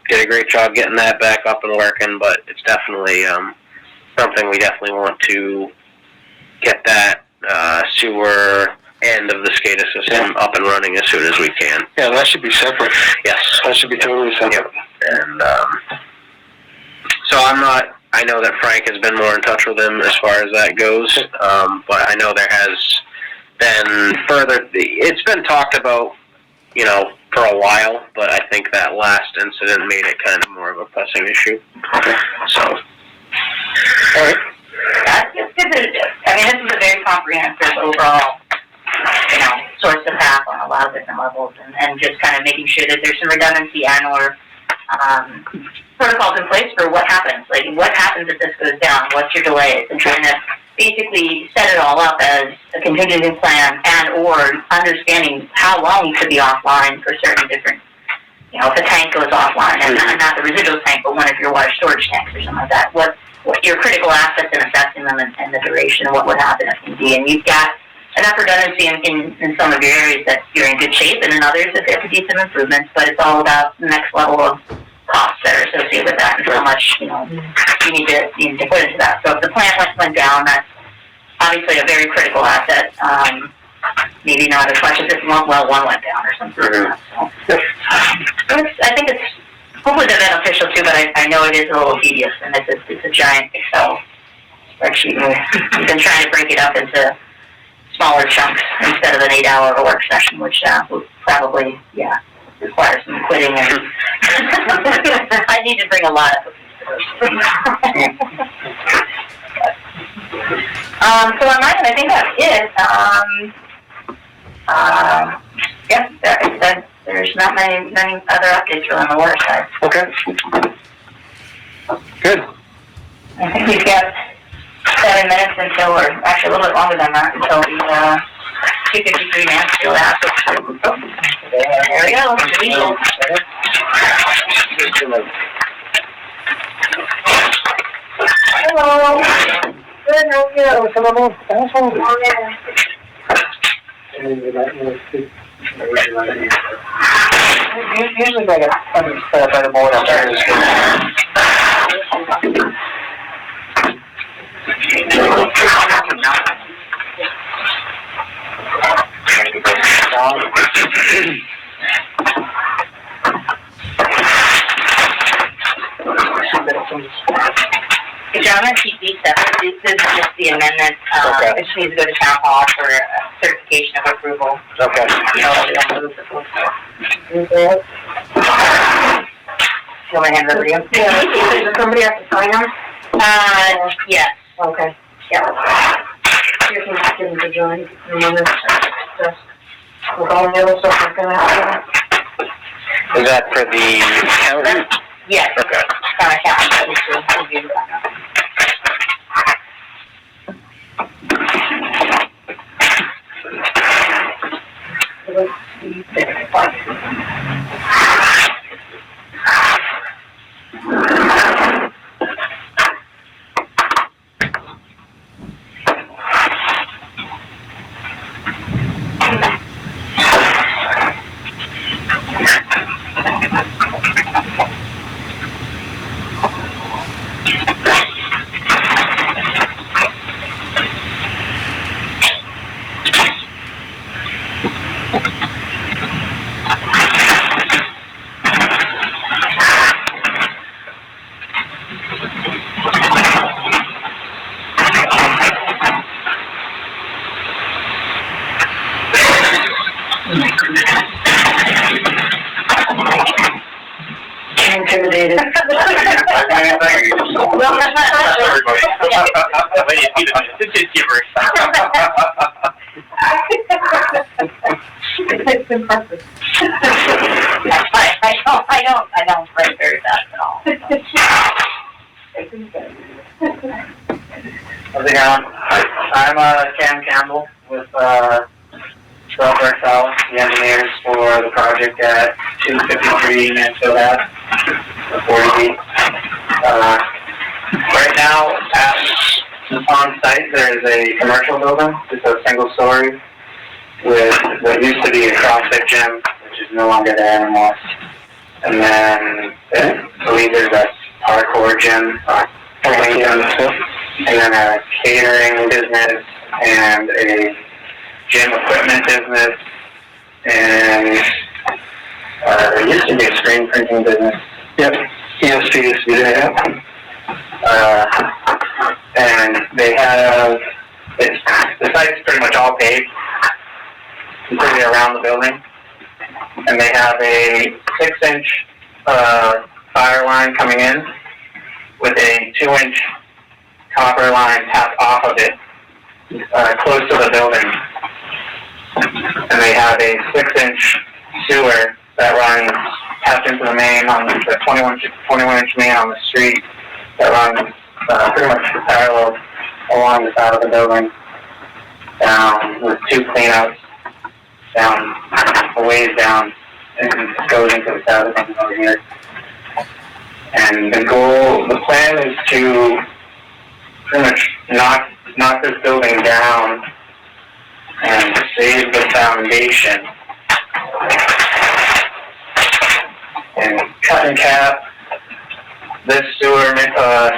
did a great job getting that back up and working, but it's definitely something we definitely want to get that sewer end of the SCADA system up and running as soon as we can.
Yeah, that should be separate.
Yes.
That should be totally separate.
Yep. And so I know that Frank has been more in touch with him as far as that goes, but I know there has been it's been talked about, you know, for a while, but I think that last incident made it kind of more of a pressing issue.
Okay.
So.
All right.
That's just good. I mean, this is a very comprehensive overall, you know, source of path on a lot of different levels, and just kind of making sure that there's some redundancy and/or protocols in place for what happens. Like, what happens if this goes down? What's your delay? And trying to basically set it all up as a contingency plan and/or understanding how long you could be offline for certain different, you know, if a tank goes offline, and not the residual tank, but one of your water storage tanks or something like that. What your critical assets and assessing them and the duration of what would happen if need be. And you've got enough redundancy in some of your areas that you're in good shape, and in others that there could be some improvements, but it's all about the next level of costs that are associated with that and how much, you know, you need to put into that. So if the plant went down, that's obviously a very critical asset. Maybe not as much as if one went down or something like that. So I think it's hopefully they're beneficial too, but I know it is a little tedious, and it's a giant Excel spreadsheet. We've been trying to break it up into smaller chunks instead of an 8-hour work session, which would probably, require some quitting. And I need to bring a lot of so on my end, I think that's it. There's not many other updates really on the water side.
Okay. Good.
I think we've got 7 minutes until, or actually a little bit longer than that, until the 2:53 Mansfield Avenue. There we go. Hello. Good, how are you? Usually I get set up by the board upstairs. John, I'm going to keep these separate. This is just the amendment.
Okay.
It just needs to go to town hall for certification of approval.
Okay.
You know, we don't move the full stuff. You want my hand over to you? Yeah. Does somebody have to sign them? Yes. Okay. Yeah. wanna join in on this stuff? With all the other stuff that's gonna happen?
Is that for the county?
Yes.
Okay.
Kinda happens, we'll do that. Let's see, intimidated. It's impressive. I don't write very fast at all.
How's it going? I'm Cam Campbell with Software South, the engineers for the project at 253 Mansfield Ave, 40B. Right now, on site, there is a commercial building. It's a single story with what used to be a CrossFit gym, which is no longer there anymore. And then I believe there's a hardcore gym, and then a catering business and a gym equipment business, and there used to be a screen printing business.
Yep, ESP used to be there, yeah.
And they have, the site's pretty much all paved, completely around the building. And they have a 6-inch fire line coming in with a 2-inch copper line tapped off of it, close to the building. And they have a 6-inch sewer that runs tapped into the main on the 21-inch main on the street that runs pretty much parallel along the side of the building, down with 2 cleanouts down a ways down, and goes into the side of the building over here. And the plan is to pretty much knock this building down and save the foundation and cut and cap this sewer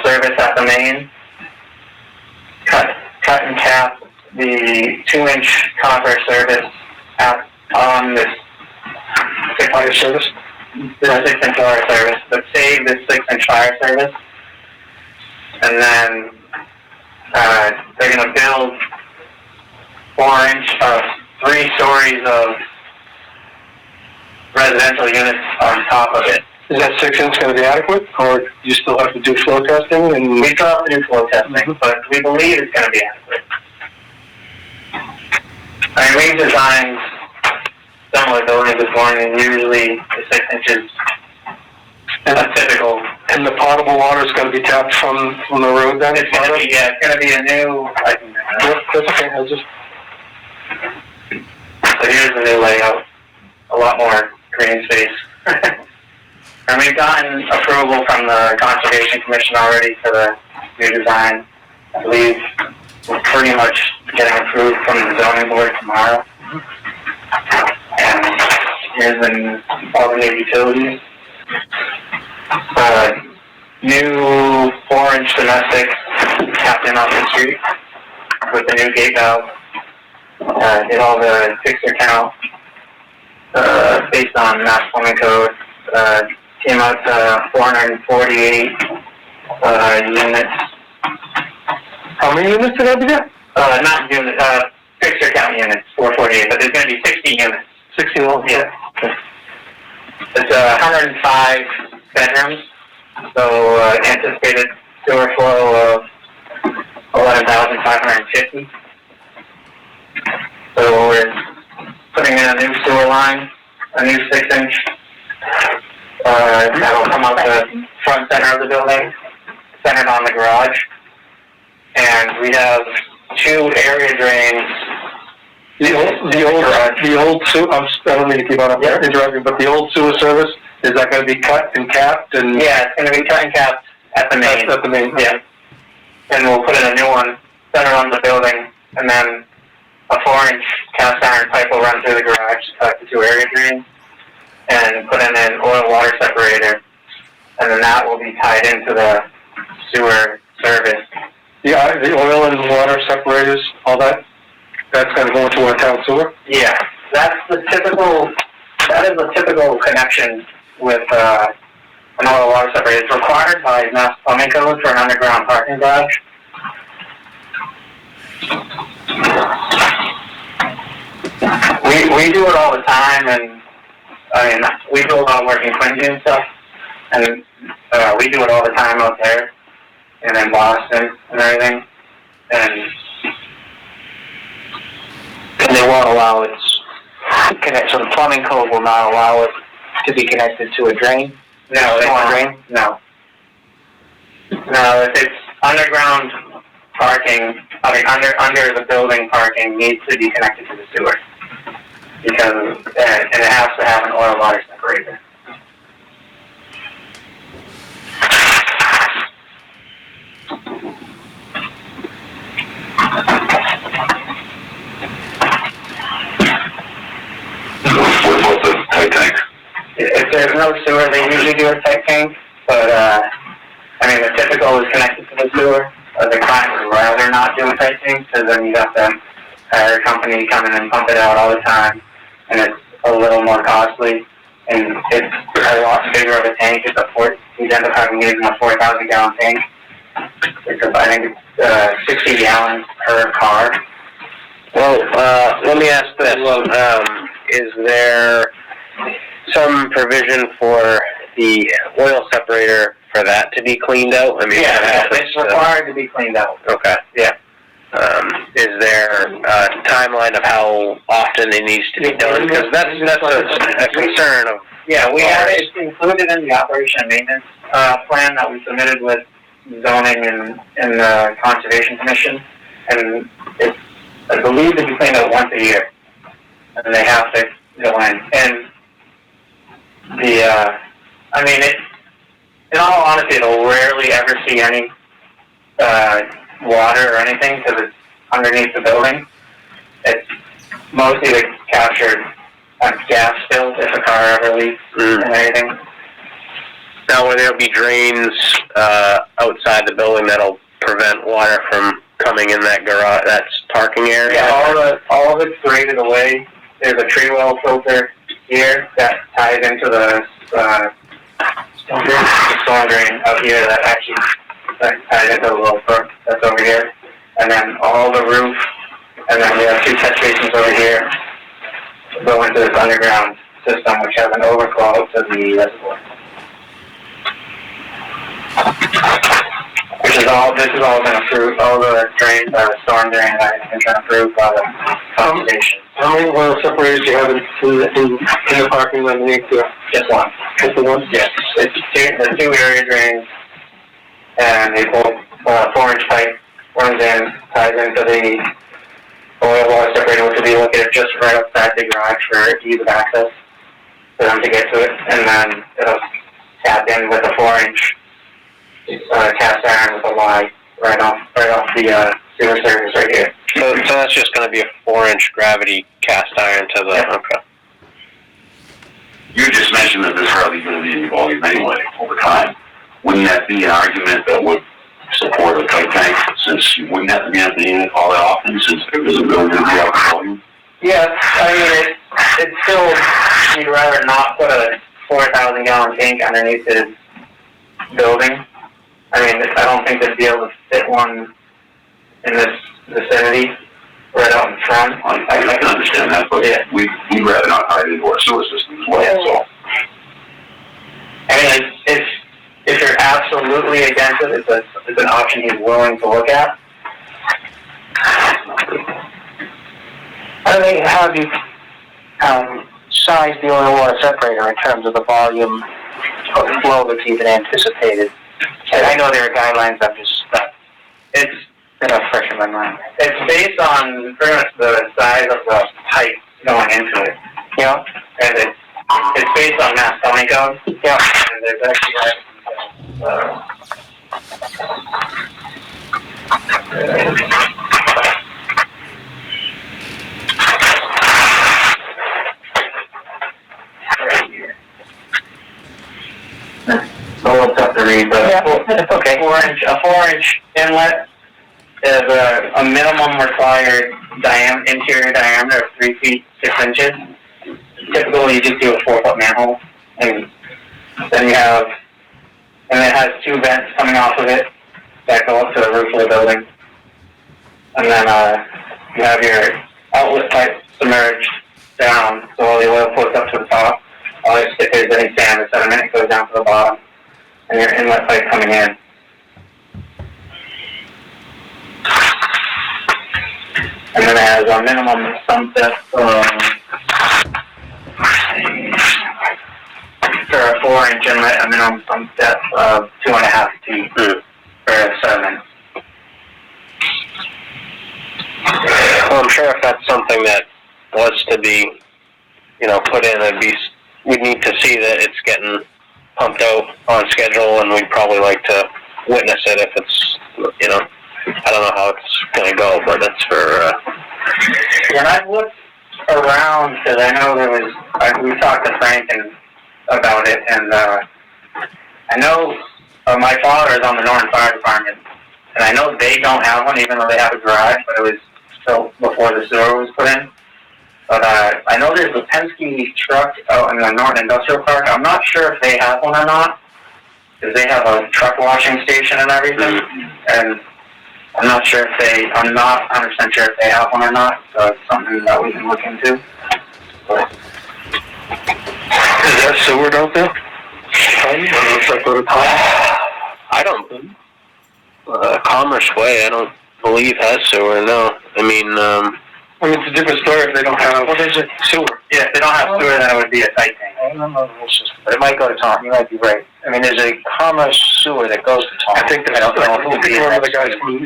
service at the main, cut and cap the 2-inch copper service on this 6-inch service, wire service, but save this 6-inch fire service. And then they're going to build 3 stories of residential units on top of it.
Is that 6-inch going to be adequate, or do you still have to do flow testing? And
We still have to do flow testing, but we believe it's going to be adequate. I mean, we've designed similar buildings before, and usually the 6 inches is a typical.
And the potable water is going to be tapped from the road then?
It's going to be a new.
That's okay. I'll just.
So here's the new layout. A lot more green space. And we've gotten approval from the Conservation Commission already for the new design. I believe we're pretty much getting approved from the zoning board tomorrow. And here's all the new utilities. New 4-inch domestic tapped in off the street with the new gate valve. Did all the fixture count based on Mass Plumbing Code. Came out to 448 units.
How many units did I be there?
Not unit, fixture count units, 448, but there's going to be 60 units.
61.
Yeah. It's 105 bedrooms, so anticipated sewer flow of 11,550. So we're putting in a new sewer line, a new 6-inch, that'll come out the front center of the building, centered on the garage. And we have 2 area drains.
The old sewer, I don't mean to keep on interrupting, but the old sewer service, is that gonna be cut and capped and?
Yeah, it's gonna be cut and capped at the main.
At the main.
Yeah. And we'll put in a new one, centered on the building, and then a 4-inch cast iron pipe will run through the garage to cut the 2 area drains, and put in an oil water separator, and then that will be tied into the sewer service.
Yeah, the oil and water separators, all that, that's gonna go into our town sewer?
Yeah, that is the typical connection with, an oil water separator. It's required by Mass Plumbing Code for an underground parking garage. We do it all the time, and, I mean, we do a lot of work in Quincy and stuff, and, we do it all the time out there, and in Boston and everything, and they won't allow it connect, so the plumbing code will not allow it to be connected to a drain? No, they won't. Drain? No. No, if it's underground parking, I mean, under the building parking needs to be connected to the sewer. Because, and it has to have an oil water separator.
What's the tight tank?
If there's no sewer, they usually do a tight tank, but, I mean, the typical is connected to the sewer. The client would rather not do a tight tank, because then you have to hire a company to come in and pump it out all the time, and it's a little more costly, and it's a lot bigger of a tank. We end up having using a 4,000 gallon tank. I think it's 60 gallons per car.
Well, let me ask this. Is there some provision for the oil separator for that to be cleaned out? I mean,
Yeah, it's required to be cleaned out.
Okay.
Yeah.
Is there a timeline of how often it needs to be done? Because that's a concern of.
Yeah, we have it included in the operation and maintenance plan that we submitted with zoning and the Conservation Commission, and it's, I believe, to be cleaned out once a year, and they have to go in. And I mean, in all honesty, it'll rarely ever see any water or anything because it's underneath the building. It's mostly to capture gas spills if a car ever leaks and anything.
Now, will there be drains outside the building that'll prevent water from coming in that garage, that parking area?
Yeah, all of it's graded away. There's a tree well filter here that ties into the storm drain out here that ties into the little brook that's over here. And then all the roof, and then we have 2 catch basins over here go into this underground system which has an overflow to the reservoir. This has all been approved, all the drains, the storm drains, have been approved by the conservation.
How many oil separators do you have in the parking lot underneath there?
Just one.
Just the one?
Yes. The 2 area drains, and they both, 4-inch pipe runs in, ties into the oil water separator, which will be located just right outside the garage for ease of access for them to get to it, and then it'll tap in with a 4-inch cast iron with a Y right off the sewer service right here.
So that's just going to be a 4-inch gravity cast iron to the.
Yep.
Okay.
You just mentioned that there's hardly going to be any volume anyway over time. Wouldn't that be an argument that would support a tight tank, since you wouldn't have to be emptying it all that often, since there isn't going to be a lot of volume?
Yeah, I mean, it's still, you'd rather not put a 4,000 gallon tank underneath his building. I mean, I don't think they'd be able to fit one in this vicinity right out in front.
I can understand that, but
yeah,
we'd rather not tie it into our sewer system as well, so.
I mean, if you're absolutely against it, it's an option he's willing to look at. I
How do they have you size the oil water separator in terms of the volume of flow that's even anticipated? And I know there are guidelines, I'm just
It's
not fresh in my mind.
it's based on pretty much the size of the pipe going into it.
Yeah?
And it's based on mass plumbing code.
Yeah.
And there's actually right here. So it's up to read, but
Okay.
a 4-inch inlet is a minimum required interior diameter of 3 feet 6 inches. Typically, you just do a 4-foot manhole, and then it has 2 vents coming off of it that go up to the roof of the building, and then you have your outlet pipe submerged down, so all the oil flows up to the top. If there's any sand or sediment, it goes down to the bottom, and your inlet pipe coming in. And then it has a minimum sump depth for a 4-inch inlet, a minimum sump depth of 2.5 feet for sediment.
Well, I'm sure if that's something that was to be, put in, we'd need to see that it's getting pumped out on schedule, and we'd probably like to witness it if it's, I don't know how it's going to go, but that's for,
When I looked around, because I know we talked to Frank about it, and I know my father is on the Norton Fire Department, and I know they don't have one, even though they have a garage, but it was built before the sewer was put in. But I know there's a Penske truck out in the Norton Industrial Park. I'm not sure if they have one or not, because they have a truck washing station and everything, and I'm not 100% sure if they have one or not, so it's something that we can look into. But
Is that sewer out there?
I don't, Commerce Way, I don't believe has sewer, no.
It's a different story if they don't have sewer.
yeah, if they don't have sewer, then it would be a tight tank.
I don't know the whole system, but it might go to Tom, you might be right. There's a Commerce sewer that goes to Tom.
I think that's,
I don't know who would be in
one of
that
the guys from,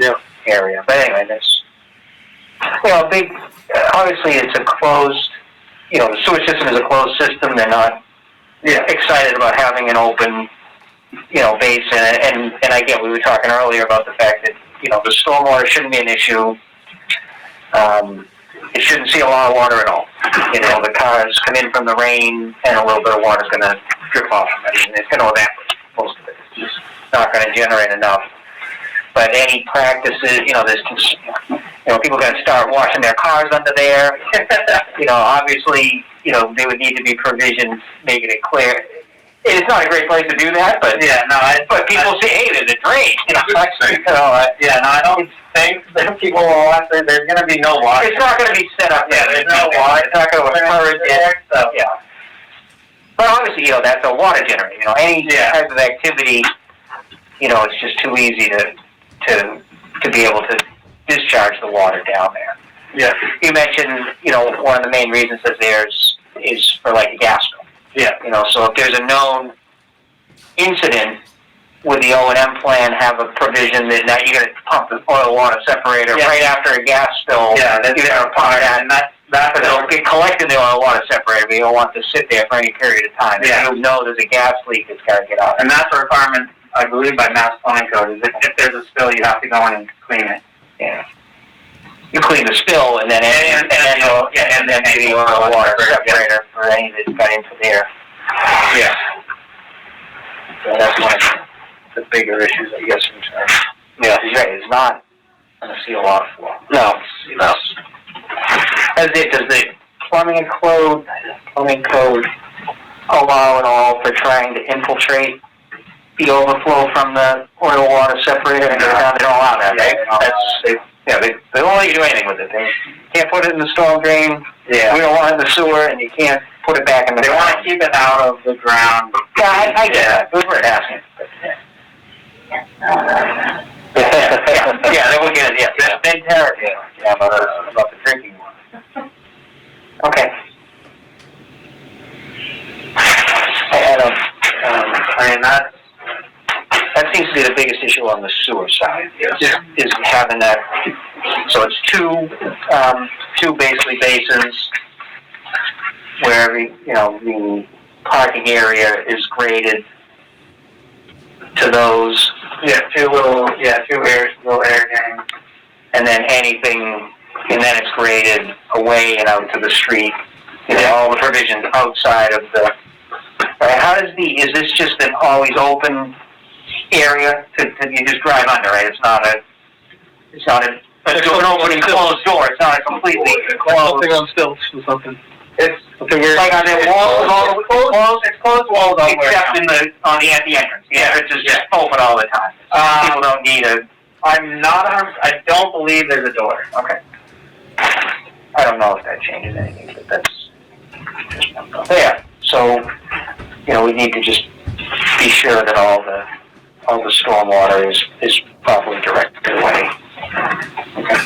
area, but anyway, that's, obviously it's a closed, the sewer system is a closed system, they're not excited about having an open, basin, and again, we were talking earlier about the fact that, the stormwater shouldn't be an issue. It shouldn't see a lot of water at all. The cars come in from the rain, and a little bit of water is going to drip off. It's going to evaporate, most of it. It's just not going to generate enough. But any practices, people are going to start washing their cars under there. Obviously, there would need to be provisions making it clear. It's not a great place to do that, but but people say, hey, there's a drain.
I don't think that people will answer. There's going to be no water.
It's not going to be set up.
Yeah, there's no water.
It's not going to encourage it.
So
Yeah. But obviously, that's a water generator. Any type of activity, it's just too easy to be able to discharge the water down there.
Yeah.
You mentioned, one of the main reasons that is for like a gas spill.
Yeah.
So if there's a known incident, would the O&M plan have a provision that now you're going to pump the oil water separator right after a gas spill?
Yeah, that's
a part of that. And that's it'll get collected in the oil water separator, but you don't want to sit there for any period of time.
Yeah.
If you know there's a gas leak, it's got to get out.
And that's a requirement, I believe, by Mass Plumbing Code, is if there's a spill, you have to go in and clean it.
Yeah. You clean the spill and then do the oil water separator for any that's got into there.
Yeah.
So that's one of the bigger issues, I guess, in terms. Yeah, he's right. It's not going to see a lot of flow. No. Does the plumbing code allow at all for trying to infiltrate the overflow from the oil water separator? And they don't allow that, right? They won't let you do anything with it. They can't put it in the storm drain.
Yeah.
We don't want it in the sewer, and you can't put it back in the
They
ground.
want to keep it out of the ground.
Yeah, I get that. We were asking. They will get it. Yeah, about the drinking water.
Okay. I mean, that seems to be the biggest issue on the sewer side, is having that, so it's two basically basins where the parking area is graded to those. Two little air gangs. And then it's graded away and out to the street. All the provisions outside of the, is this just an always open area you just drive under, right? It's not an open and closed door. It's not a completely closed.
Something on stilts or something.
It's like on the walls, it's closed walls except at the entrance. Yeah, it's just open all the time. People don't need I don't believe there's a door. Okay. I don't know if that changes anything, but that's just one thought. Yeah. So, we need to just be sure that all the stormwater is properly directed away. Okay.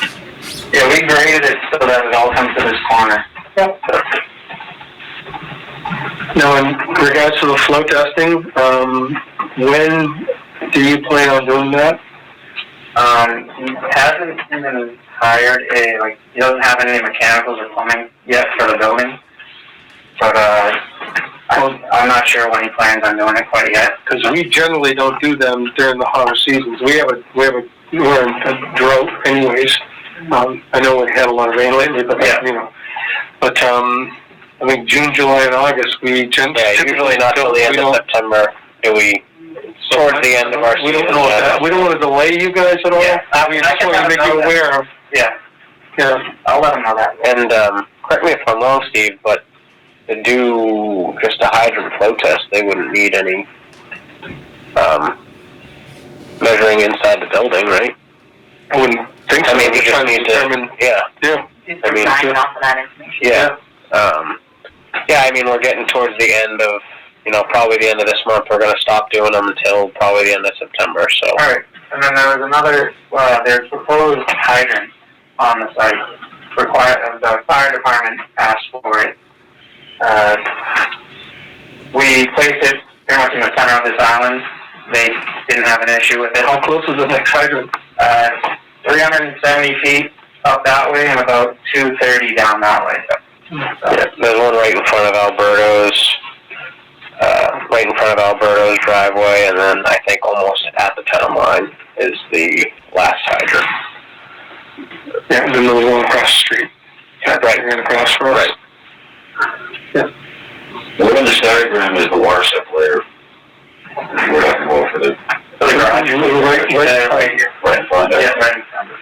Yeah, we graded it so that it all comes to this corner. Yep.
Now, in regards to the flow testing, when do you plan on doing that?
He hasn't even hired he doesn't have any mechanicals or plumbing yet for the building. But, I'm not sure when he plans on doing it quite yet.
Because we generally don't do them during the hotter seasons. We're in a drought anyways. I know we had a lot of rain lately, but I think June, July, and August usually
not till the end of September do we. Towards the end of our season.
We don't know that. We don't want to delay you guys at all.
Yeah, I mean, I
just want to make you aware of.
Yeah.
Yeah.
I'll let him know that.
And correct me if I'm wrong, Steve, but to do just a hydrant flow test, they wouldn't need any measuring inside the building, right?
I wouldn't think so.
I mean, you just need to
determine.
Yeah.
Just signing off of that information.
Yeah, I mean, we're getting towards the end of, probably the end of this month. We're going to stop doing them until probably the end of September, so.
All right. And then there was another, there's proposed hydrant on the site. The fire department asked for it. We placed it pretty much in the center of this island. They didn't have an issue with it.
How close is the next hydrant?
370 feet up that way and about 230 down that way.
Yeah, there's one right in front of Alberto's driveway, and then I think almost at the town line is the last hydrant.
Yeah, and then there was one across the street. Yeah, right across from us.
Right.
Yeah.
Within this diagram is the water separator. We're not going to go for the garage.
Right here.
Right in front of it.
Yeah, right in front of it.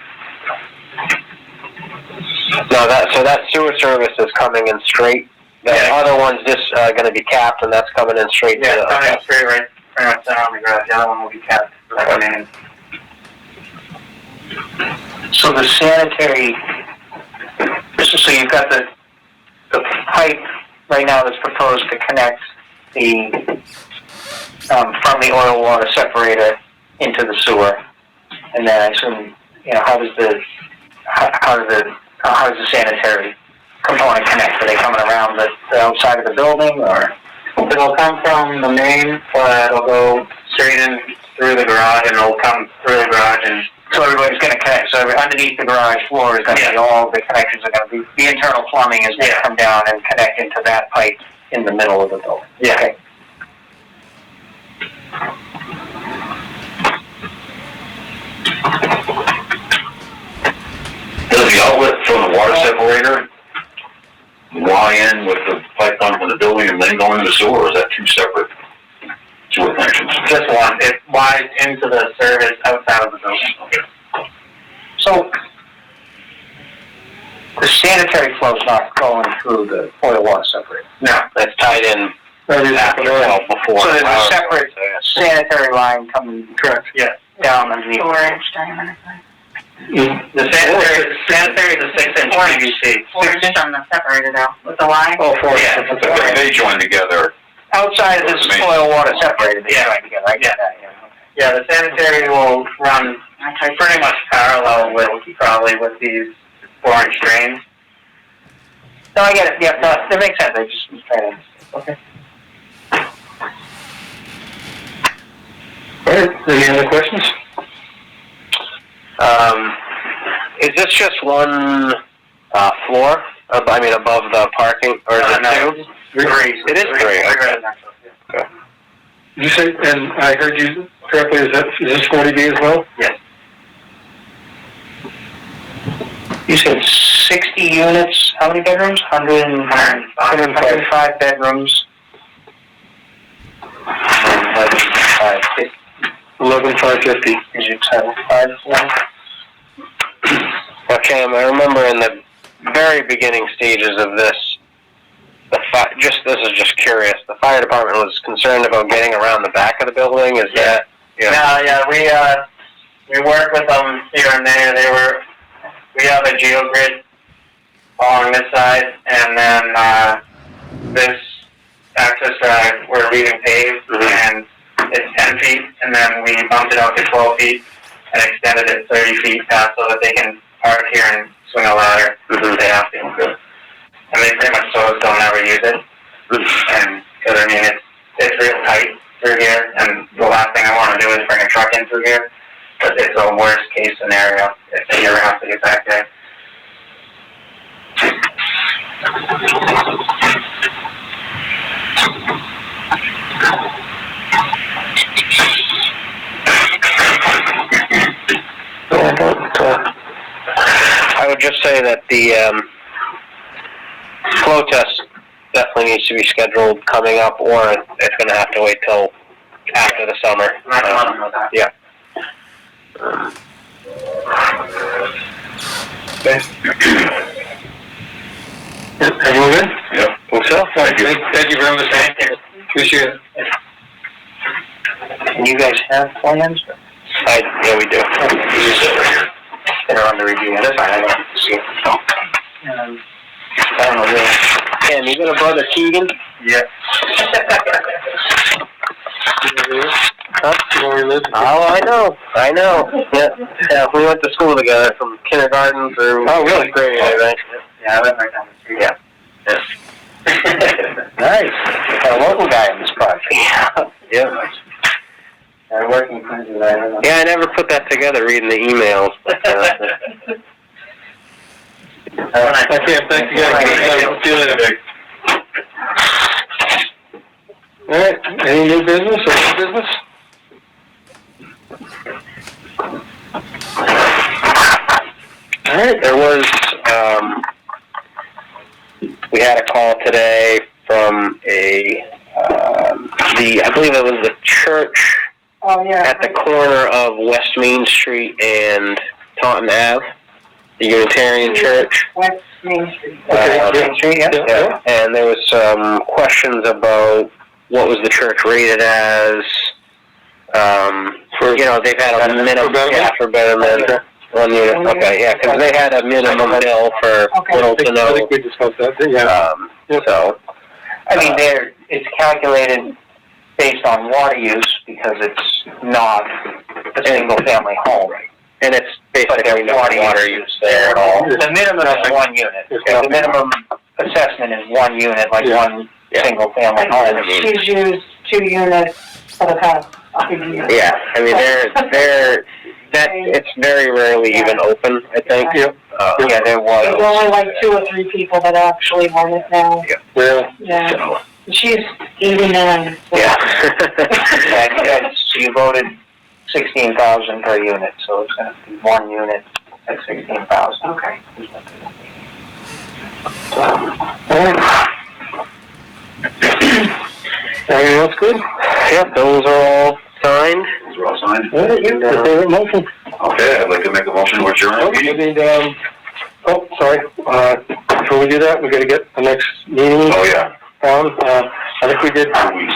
No, that sewer service is coming in straight. The other one's just going to be capped, and that's coming in straight.
Yeah, it's coming in straight right pretty much down on the garage. The other one will be capped. So the sanitary, so you've got the pipe right now that's proposed to connect from the oil water separator into the sewer, and then I assume how does the sanitary component connect? Are they coming around the outside of the building, or? It'll come from the main, it'll go straight in through the garage, and it'll come through the garage, and so everybody's going to connect. So underneath the garage floor is going to be all the connections are going to be, the internal plumbing is going to come down and connect into that pipe in the middle of the building. Yeah. Okay.
Does the outlet from the water separator lie in with the pipe coming from the building and then going to the sewer, or is that two separate sewer connections?
Just one. It lies into the service outside of the building.
Okay.
So the sanitary flow is not going through the oil water separator.
No, that's tied in before.
So there's a separate sanitary line coming.
Correct.
Yeah. Down underneath.
4-inch diameter.
The sanitary is a 6-inch PVC.
4-inch on the separator though, with the line.
Oh, 4 inch.
Okay, they join together.
Outside of this oil water separator, they join together. I get that. Yeah, the sanitary will run pretty much parallel with these 4-inch drains. No, I get it, yeah, no, that makes sense, I just was trying to, okay.
All right, any other questions?
Is this just one, floor? Above the parking, or is it two?
Three.
It is three, okay.
Did you say, and I heard you correctly, is this 40B as well?
Yes. You said 60 units, how many bedrooms? 105 bedrooms.
11,550.
Is it 5?
Okay, I remember in the very beginning stages of this, this is just curious, the fire department was concerned about getting around the back of the building, is that?
Yeah, we work with them here and there, we have a geogrid along this side, and then, this access drive, we're leaving paved, and it's 10 feet, and then we bumped it out to 12 feet, and extended it 30 feet past so that they can park here and swing a ladder if they have to. And they pretty much told us don't ever use it, and, cause I mean, it's real tight through here, and the last thing I wanna do is bring a truck in through here, but it's a worst case scenario if they ever have to get back there.
I would just say that the, flow test definitely needs to be scheduled coming up, or it's gonna have to wait till after the summer. Yeah.
Okay. Everyone good?
Yeah.
Hope so. Thank you very much. Appreciate it.
And you guys have plans?
Yeah, we do.
They're on the review, that's fine, I don't see it. I don't know really.
Ken, you got a brother Keegan?
Yeah.
Huh?
You know where he lives?
Oh, I know. Yeah, we went to school together from kindergarten through
really?
grade, I think.
Yeah, I live right down the street.
Yeah.
Nice. Got a local guy in this project.
Yeah.
I'm working for him, I don't know.
Yeah, I never put that together reading the emails.
Okay, thank you guys. See you later. All right, any new business or old business?
All right, there was, we had a call today from I believe it was the church at the corner of West Main Street and Taunton Ave, the Unitarian Church.
West Main Street.
Main Street,
Yeah, and there was some questions about what was the church rated as. They've had a minimum, for betterment. 1 unit, okay, yeah, because they had a minimum bill for little to no.
I think we discussed that, yeah.
So,
I mean, it's calculated based on water use because it's not a single-family home.
and it's basically no water use there at all.
The minimum is 1 unit. The minimum assessment is 1 unit, like one single-family home.
She's used 2 units for the past year.
Yeah, I mean, it's very rarely even open, I think.
Yep.
Yeah, there was.
There's only like 2 or 3 people that actually want it now.
Yeah.
Yeah.
So,
She's 89. So.
yeah.
And you voted 16,000 per unit, so it's gonna be 1 unit at 16,000.
Okay.
Everything else good?
Yep, those are all signed.
Those are all signed.
All right, your favorite motion?
Okay, I'd like to make a motion to adjourn.
Oh, we need, sorry, before we do that, we gotta get the next meeting.
Oh, yeah.
I think we did.
2 weeks.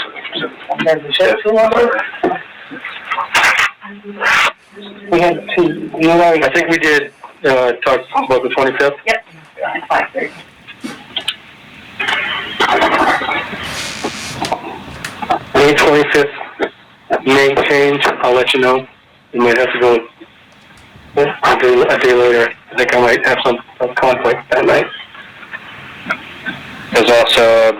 We had 2, I think we did, talk about the 25th.
Yep. It's 5:30.
May 25th may change, I'll let you know. You might have to go a day later. I think I might have some conflict that night.
There's also a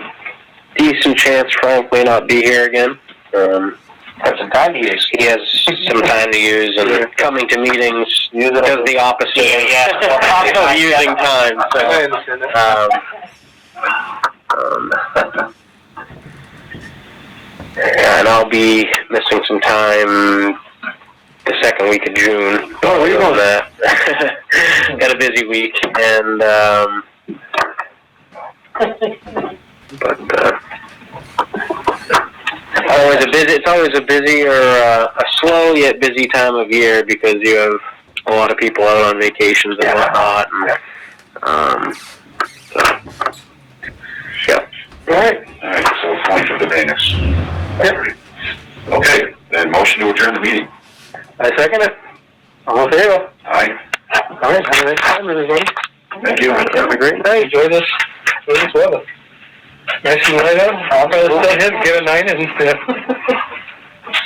decent chance Frank may not be here again.
Have some time to use.
He has some time to use, and coming to meetings does the opposite of using time. So,
I understand that.
and I'll be missing some time the second week of June.
Oh, where you going?
That. Got a busy week, and it's always a busy or a slow yet busy time of year because you have a lot of people out on vacations and whatnot. And, yeah.
Alright, so point for the Danish.
Yep.
Okay, then motion to adjourn the meeting.
I second it. All in favor?
Aye.
All right, have a nice time, everybody.
Thank you.
Have a great night. Enjoy this weather. Nice and light out. I'll probably stay here, give it 9 and,